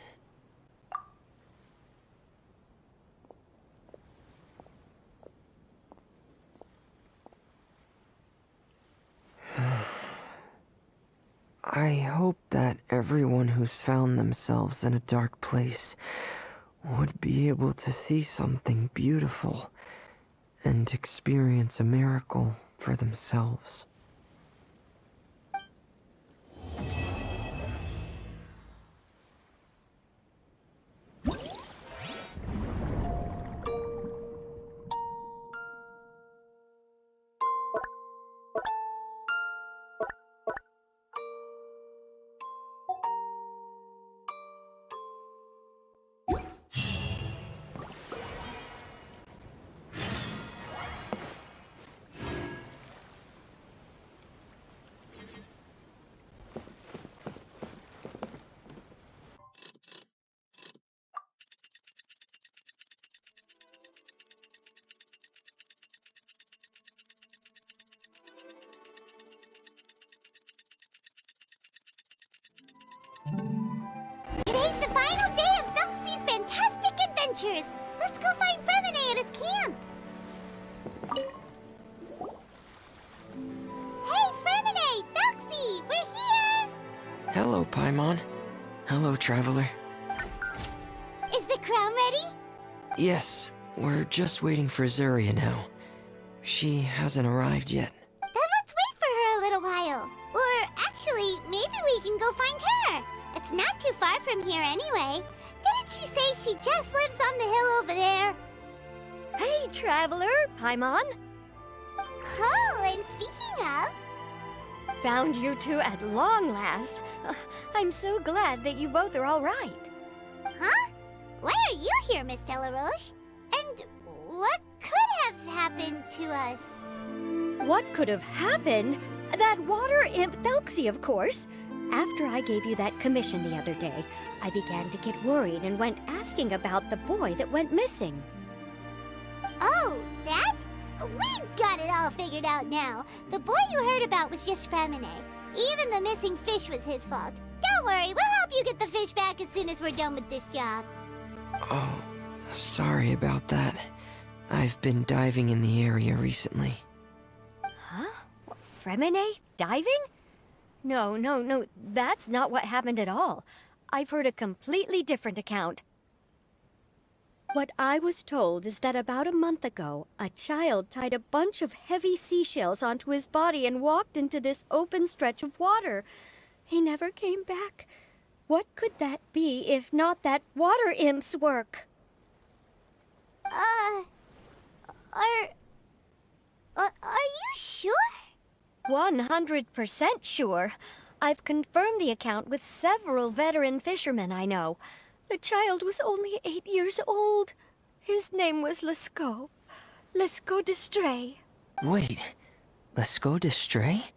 Speaker 3: I hope that everyone who's found themselves in a dark place would be able to see something beautiful and experience a miracle for themselves.
Speaker 2: Today's the final day of Thelxie's fantastic adventures. Let's go find Fremine at his camp. Hey, Fremine! Thelxie! We're here!
Speaker 3: Hello, Paimon. Hello, traveler.
Speaker 2: Is the crown ready?
Speaker 3: Yes, we're just waiting for Surya now. She hasn't arrived yet.
Speaker 2: Then let's wait for her a little while. Or actually, maybe we can go find her. It's not too far from here anyway. Didn't she say she just lives on the hill over there?
Speaker 1: Hey, traveler, Paimon.
Speaker 2: Oh, and speaking of...
Speaker 1: Found you two at long last. I'm so glad that you both are all right.
Speaker 2: Huh? Why are you here, Miss Delaroche? And what could have happened to us?
Speaker 1: What could have happened? That water imp Thelxie, of course. After I gave you that commission the other day, I began to get worried and went asking about the boy that went missing.
Speaker 2: Oh, that? We've got it all figured out now. The boy you heard about was just Fremine. Even the missing fish was his fault. Don't worry, we'll help you get the fish back as soon as we're done with this job.
Speaker 3: Oh, sorry about that. I've been diving in the area recently.
Speaker 1: Huh? Fremine? Diving? No, that's not what happened at all. I've heard a completely different account. What I was told is that about a month ago, a child tied a bunch of heavy seashells onto his body and walked into this open stretch of water. He never came back. What could that be if not that water imp's work?
Speaker 2: Are you sure?
Speaker 1: 100% sure. I've confirmed the account with several veteran fishermen I know. The child was only 8 years old. His name was Lescaut. Lescaut d'Estray.
Speaker 3: Wait, Lescaut d'Estray?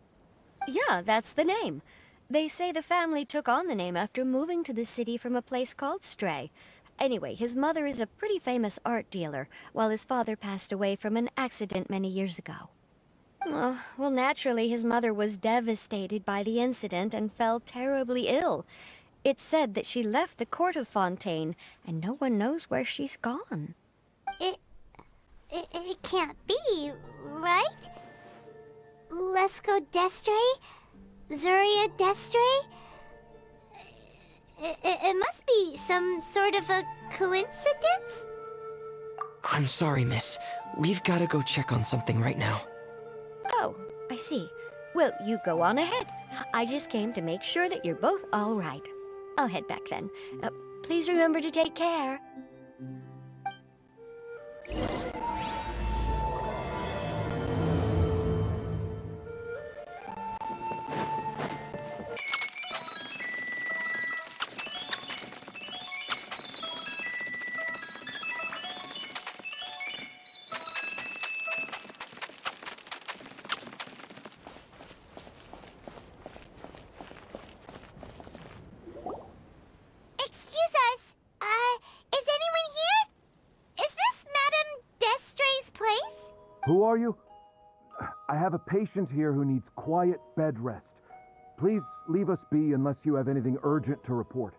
Speaker 1: Yeah, that's the name. They say the family took on the name after moving to the city from a place called Stray. Anyway, his mother is a pretty famous art dealer, while his father passed away from an accident many years ago. Oh, well, naturally, his mother was devastated by the incident and fell terribly ill. It's said that she left the court of Fontaine, and no one knows where she's gone.
Speaker 2: It can't be, right? Lescaut d'Estray? Zuria d'Estray? It must be some sort of a coincidence?
Speaker 3: I'm sorry, miss. We've got to go check on something right now.
Speaker 1: Oh, I see. Well, you go on ahead. I just came to make sure that you're both all right. I'll head back then. Please remember to take care.
Speaker 5: Who are you? I have a patient here who needs quiet bed rest. Please leave us be unless you have anything urgent to report.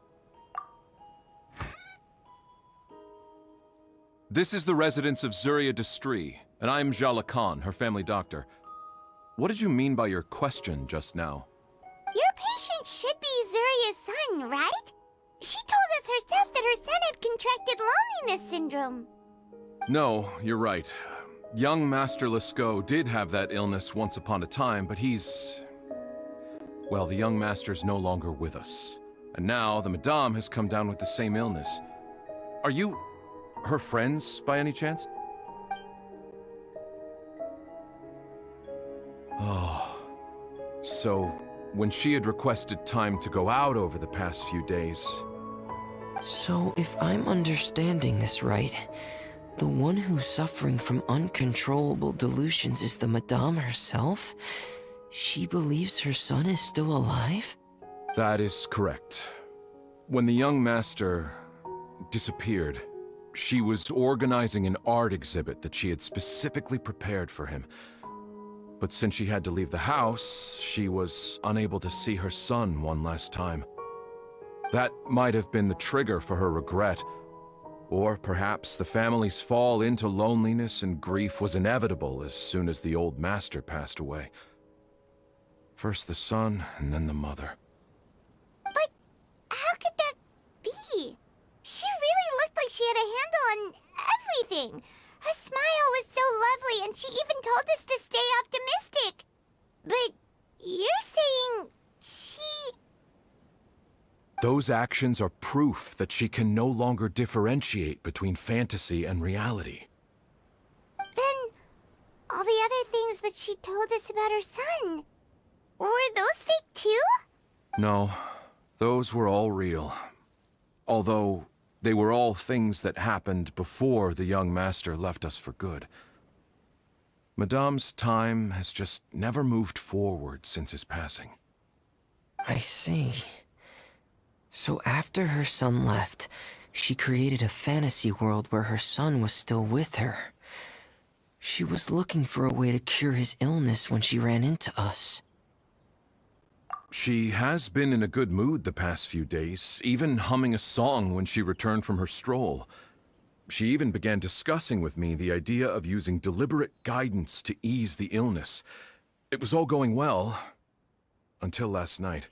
Speaker 6: This is the residence of Zuria d'Estray, and I'm Jalakan, her family doctor. What did you mean by your question just now?
Speaker 2: Your patient should be Zuria's son, right? She told us herself that her son had contracted loneliness syndrome.
Speaker 6: No, you're right. Young Master Lescaut did have that illness once upon a time, but well, the young master's no longer with us. And now the Madame has come down with the same illness. Are you her friends, by any chance? Oh. So, when she had requested time to go out over the past few days...
Speaker 3: So, if I'm understanding this right, the one who's suffering from uncontrollable delusions is the Madame herself? She believes her son is still alive?
Speaker 6: That is correct. When the young master disappeared, she was organizing an art exhibit that she had specifically prepared for him. But since she had to leave the house, she was unable to see her son one last time. That might have been the trigger for her regret. Or perhaps the family's fall into loneliness and grief was inevitable as soon as the old master passed away. First the son, and then the mother.
Speaker 2: But how could that be? She really looked like she had a handle on everything. Her smile was so lovely, and she even told us to stay optimistic. But you're saying she...
Speaker 6: Those actions are proof that she can no longer differentiate between fantasy and reality.
Speaker 2: Then all the other things that she told us about her son. Were those fake too?
Speaker 6: No, those were all real. Although, they were all things that happened before the young master left us for good. Madame's time has just never moved forward since his passing.
Speaker 3: I see. So after her son left, she created a fantasy world where her son was still with her. She was looking for a way to cure his illness when she ran into us.
Speaker 6: She has been in a good mood the past few days, even humming a song when she returned from her stroll. She even began discussing with me the idea of using deliberate guidance to ease the illness. It was all going well, until last night.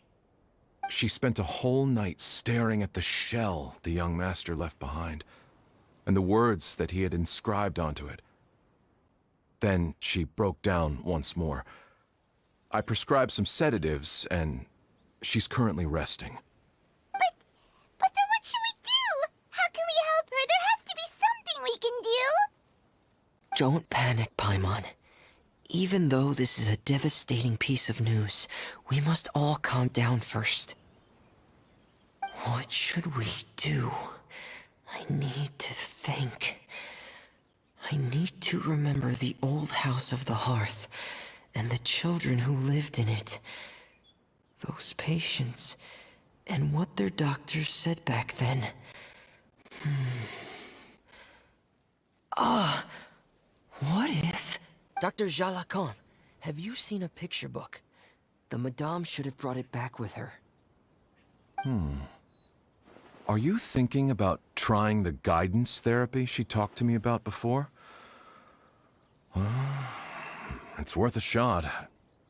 Speaker 6: She spent a whole night staring at the shell the young master left behind, and the words that he had inscribed onto it. Then she broke down once more. I prescribed some sedatives, and she's currently resting.
Speaker 2: But then what should we do? How can we help her? There has to be something we can do.
Speaker 3: Don't panic, Paimon. Even though this is a devastating piece of news, we must all calm down first. What should we do? I need to think. I need to remember the old house of the hearth, and the children who lived in it. Those patients, and what their doctors said back then. What if... Dr. Jalacan, have you seen a picture book? The Madame should have brought it back with her.
Speaker 6: Are you thinking about trying the guidance therapy she talked to me about before? It's worth a shot.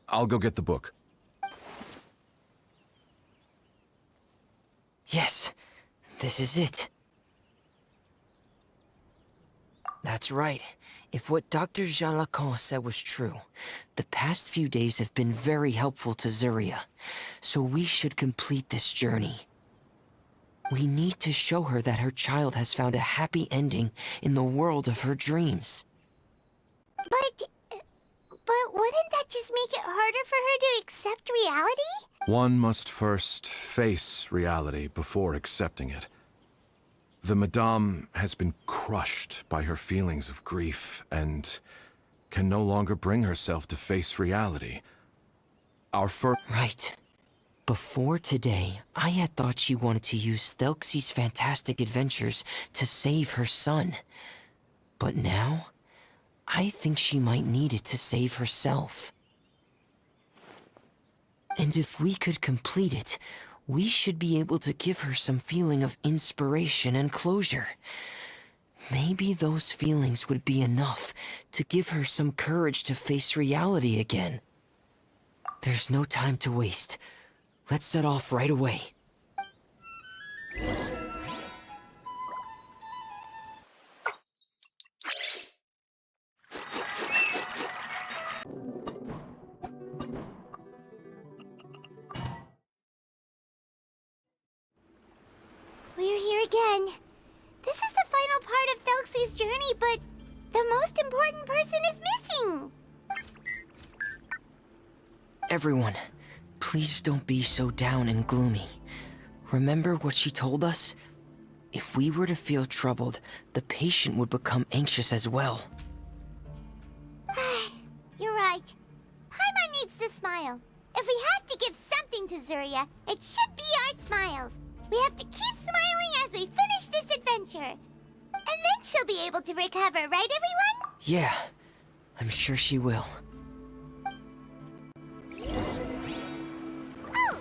Speaker 6: I'll go get the book.
Speaker 3: Yes, this is it. That's right. If what Dr. Jean Lacan said was true, the past few days have been very helpful to Zuria, so we should complete this journey. We need to show her that her child has found a happy ending in the world of her dreams.
Speaker 2: But wouldn't that just make it harder for her to accept reality?
Speaker 6: One must first face reality before accepting it. The Madame has been crushed by her feelings of grief and can no longer bring herself to face reality.
Speaker 3: Right. Before today, I had thought she wanted to use Thelxie's fantastic adventures to save her son. But now, I think she might need it to save herself. And if we could complete it, we should be able to give her some feeling of inspiration and closure. Maybe those feelings would be enough to give her some courage to face reality again. There's no time to waste. Let's set off right away.
Speaker 2: We're here again. This is the final part of Thelxie's journey, but the most important person is missing.
Speaker 3: Everyone, please don't be so down and gloomy. Remember what she told us? If we were to feel troubled, the patient would become anxious as well.
Speaker 2: You're right. Paimon needs to smile. If we have to give something to Zuria, it should be our smiles. We have to keep smiling as we finish this adventure. And then she'll be able to recover, right everyone?
Speaker 3: Yeah, I'm sure she will.
Speaker 2: Oh!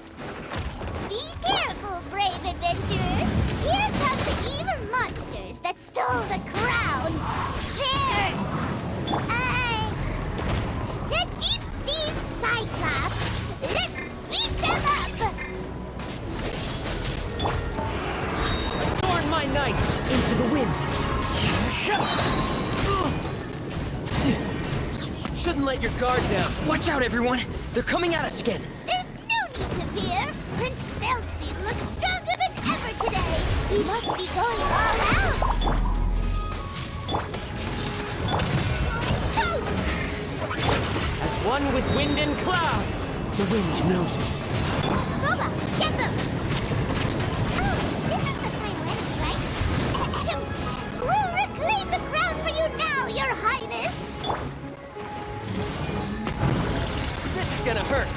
Speaker 2: Be careful, brave adventurers! Here come the evil monsters that stole the crown! The deep-sea Cyclops! Let's beat them up!
Speaker 3: Adorn my nights into the wind! Shouldn't let your guard down. Watch out, everyone! They're coming at us again!
Speaker 2: There's no need to fear! Prince Thelxie looks stronger than ever today! He must be going all out!
Speaker 3: As
Speaker 7: one with wind and cloud. The wind knows me.
Speaker 2: Booba, get them! Oh, this is the final enemy, right? We'll reclaim the crown for you now, Your Highness!
Speaker 7: This is gonna hurt.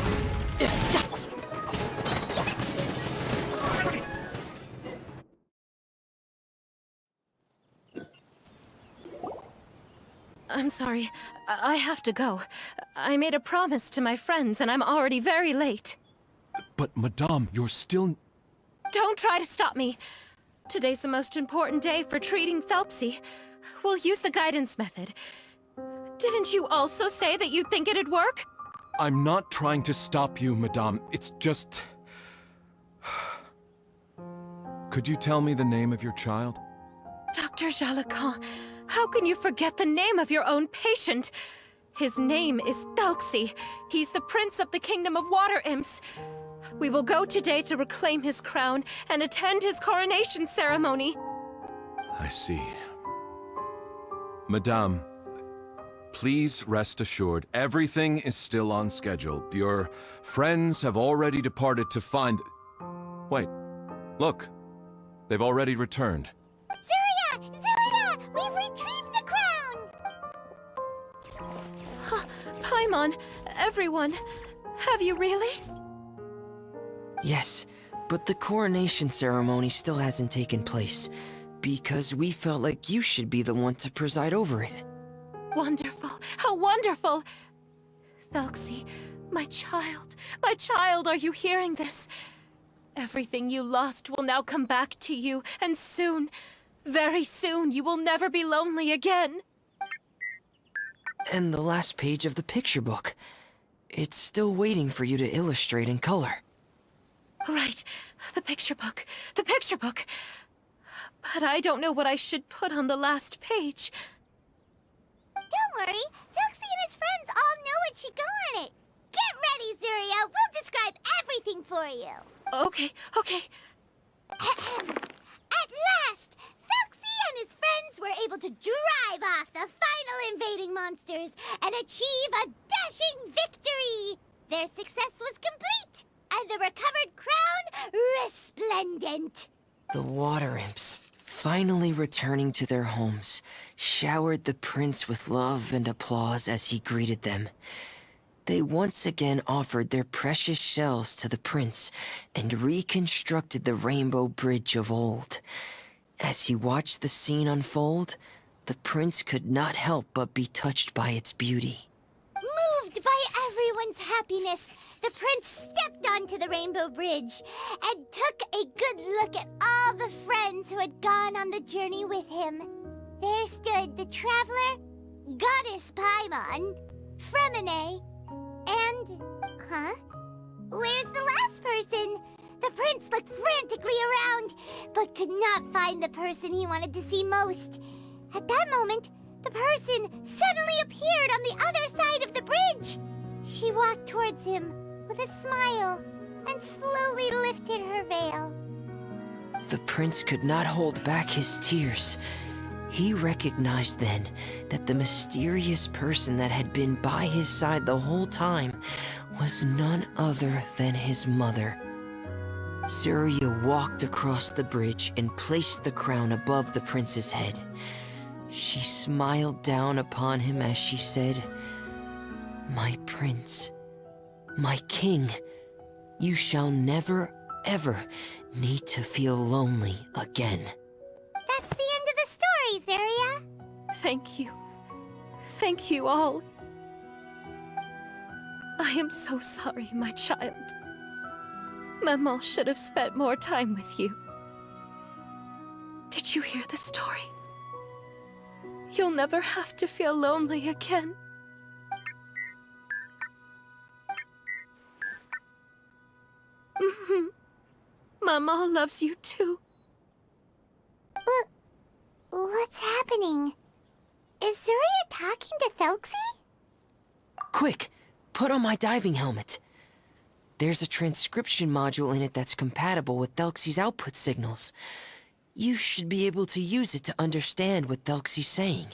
Speaker 4: I'm sorry. I have to go. I made a promise to my friends, and I'm already very late.
Speaker 6: But, Madame, you're still...
Speaker 4: Don't try to stop me. Today's the most important day for treating Thelxie. We'll use the guidance method. Didn't you also say that you think it'd work?
Speaker 6: I'm not trying to stop you, Madame. It's just... Could you tell me the name of your child?
Speaker 4: Dr. Jalacan, how can you forget the name of your own patient? His name is Thelxie. He's the prince of the kingdom of water imps. We will go today to reclaim his crown and attend his coronation ceremony.
Speaker 6: I see. Madame, please rest assured, everything is still on schedule. Your friends have already departed to find... Wait, look. They've already returned.
Speaker 2: Zuria! Zuria! We've retrieved the crown!
Speaker 4: Paimon, everyone, have you really?
Speaker 3: Yes, but the coronation ceremony still hasn't taken place, because we felt like you should be the one to preside over it.
Speaker 4: Wonderful, how wonderful! Thelxie, my child, are you hearing this? Everything you lost will now come back to you, and soon, very soon, you will never be lonely again.
Speaker 3: And the last page of the picture book. It's still waiting for you to illustrate in color.
Speaker 4: Right, the picture book. But I don't know what I should put on the last page.
Speaker 2: Don't worry, Thelxie and his friends all know what should go on it. Get ready, Zuria. We'll describe everything for you.
Speaker 4: Okay.
Speaker 2: At last, Thelxie and his friends were able to drive off the final invading monsters and achieve a dashing victory. Their success was complete, and the recovered crown resplendent.
Speaker 3: The water imps, finally returning to their homes, showered the prince with love and applause as he greeted them. They once again offered their precious shells to the prince and reconstructed the rainbow bridge of old. As he watched the scene unfold, the prince could not help but be touched by its beauty.
Speaker 2: Moved by everyone's happiness, the prince stepped onto the rainbow bridge and took a good look at all the friends who had gone on the journey with him. There stood the traveler, goddess Paimon, Fremine, and... Where's the last person? The prince looked frantically around, but could not find the person he wanted to see most. At that moment, the person suddenly appeared on the other side of the bridge. She walked towards him with a smile and slowly lifted her veil.
Speaker 3: The prince could not hold back his tears. He recognized then that the mysterious person that had been by his side the whole time was none other than his mother. Zuria walked across the bridge and placed the crown above the prince's head. She smiled down upon him as she said, "My prince, my king, you shall never, ever need to feel lonely again."
Speaker 2: That's the end of the story, Zuria.
Speaker 4: Thank you. Thank you all. I am so sorry, my child. Maman should have spent more time with you. Did you hear the story? You'll never have to feel lonely again. Maman loves you too.
Speaker 2: What's happening? Is Zuria talking to Thelxie?
Speaker 3: Quick, put on my diving helmet. There's a transcription module in it that's compatible with Thelxie's output signals. You should be able to use it to understand what Thelxie's saying.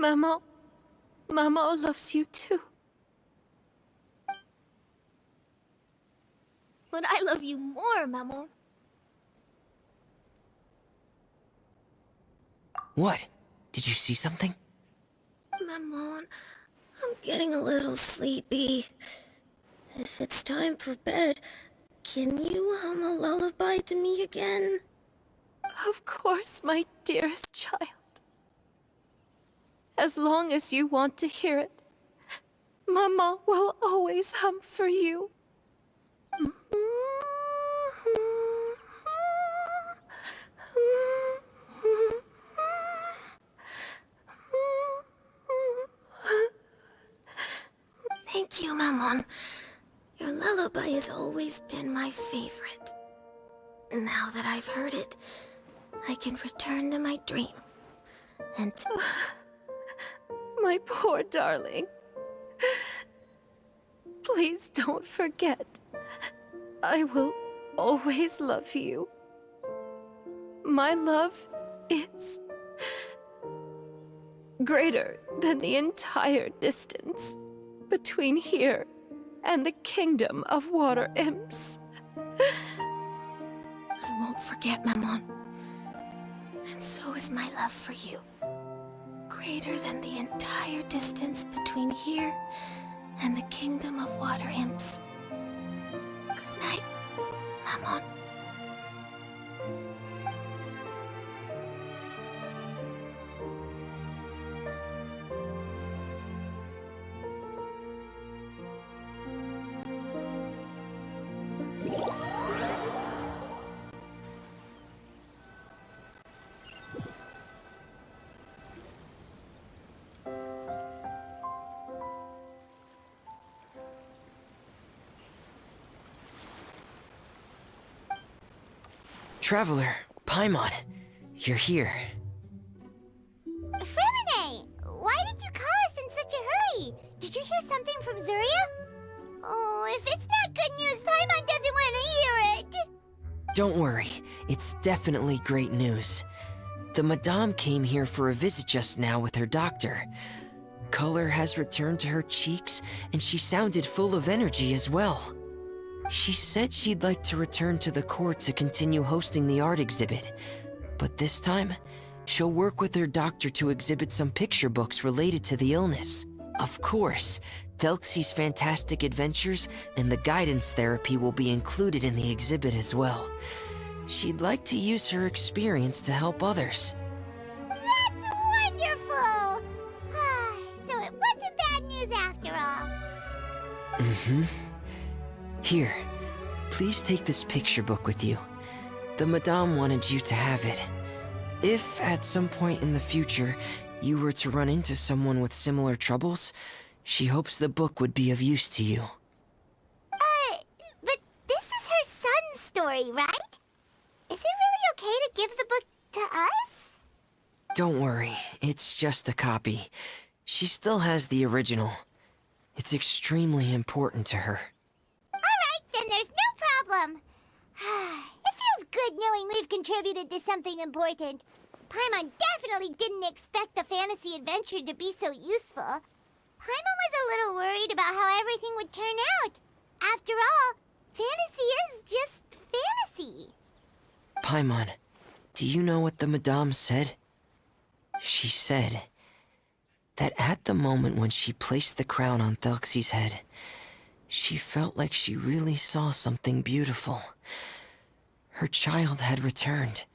Speaker 4: Maman. Maman loves you too.
Speaker 2: But I love you more, Maman.
Speaker 3: What? Did you see something?
Speaker 4: Maman, I'm getting a little sleepy. If it's time for bed, can you hum a lullaby to me again? Of course, my dearest child. As long as you want to hear it, Mama will always hum for you. Thank you, Maman. Your lullaby has always been my favorite. Now that I've heard it, I can return to my dream. And... my poor darling. Please don't forget. I will always love you. My love is... greater than the entire distance between here and the kingdom of water imps. I won't forget, Maman. And so is my love for you. Greater than the entire distance between here and the kingdom of water imps. Good night, Maman.
Speaker 3: Traveler, Paimon, you're here.
Speaker 2: Fremine! Why did you call us in such a hurry? Did you hear something from Zuria? Oh, if it's not good news, Paimon doesn't want to hear it!
Speaker 3: Don't worry, it's definitely great news. The Madame came here for a visit just now with her doctor. Color has returned to her cheeks, and she sounded full of energy as well. She said she'd like to return to the court to continue hosting the art exhibit. But this time, she'll work with her doctor to exhibit some picture books related to the illness. Of course, Thelxie's fantastic adventures and the guidance therapy will be included in the exhibit as well. She'd like to use her experience to help others.
Speaker 2: That's wonderful! So it wasn't bad news after all.
Speaker 3: Mm-hmm. Here, please take this picture book with you. The Madame wanted you to have it. If, at some point in the future, you were to run into someone with similar troubles, she hopes the book would be of use to you.
Speaker 2: But this is her son's story, right? Is it really okay to give the book to us?
Speaker 3: Don't worry, it's just a copy. She still has the original. It's extremely important to her.
Speaker 2: Then there's no problem. It feels good knowing we've contributed to something important. Paimon definitely didn't expect the fantasy adventure to be so useful. Paimon was a little worried about how everything would turn out. After all, fantasy is just fantasy.
Speaker 3: Paimon, do you know what the Madame said? She said that at the moment when she placed the crown on Thelxie's head, she felt like she really saw something beautiful. Her child had returned,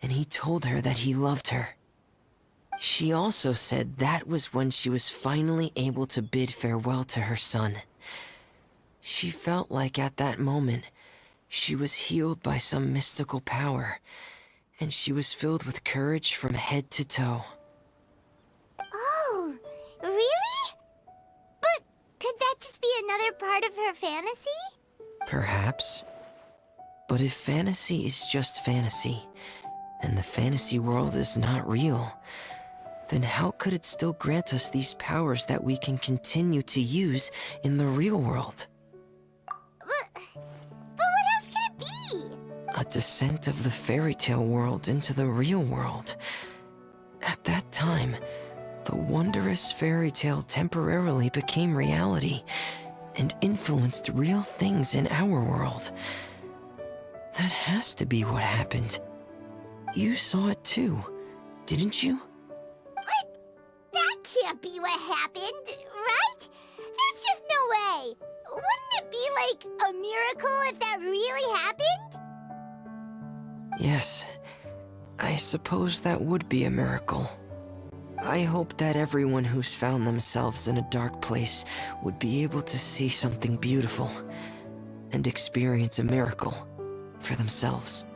Speaker 3: and he told her that he loved her. She also said that was when she was finally able to bid farewell to her son. She felt like at that moment, she was healed by some mystical power, and she was filled with courage from head to toe.
Speaker 2: Oh, really? But could that just be another part of her fantasy?
Speaker 3: Perhaps. But if fantasy is just fantasy, and the fantasy world is not real, then how could it still grant us these powers that we can continue to use in the real world?
Speaker 2: But what else could it be?
Speaker 3: A descent of the fairy tale world into the real world. At that time, the wondrous fairy tale temporarily became reality and influenced real things in our world. That has to be what happened. You saw it too, didn't you?
Speaker 2: What? That can't be what happened, right? There's just no way. Wouldn't it be like a miracle if that really happened?
Speaker 3: Yes, I suppose that would be a miracle. I hope that everyone who's found themselves in a dark place would be able to see something beautiful and experience a miracle for themselves.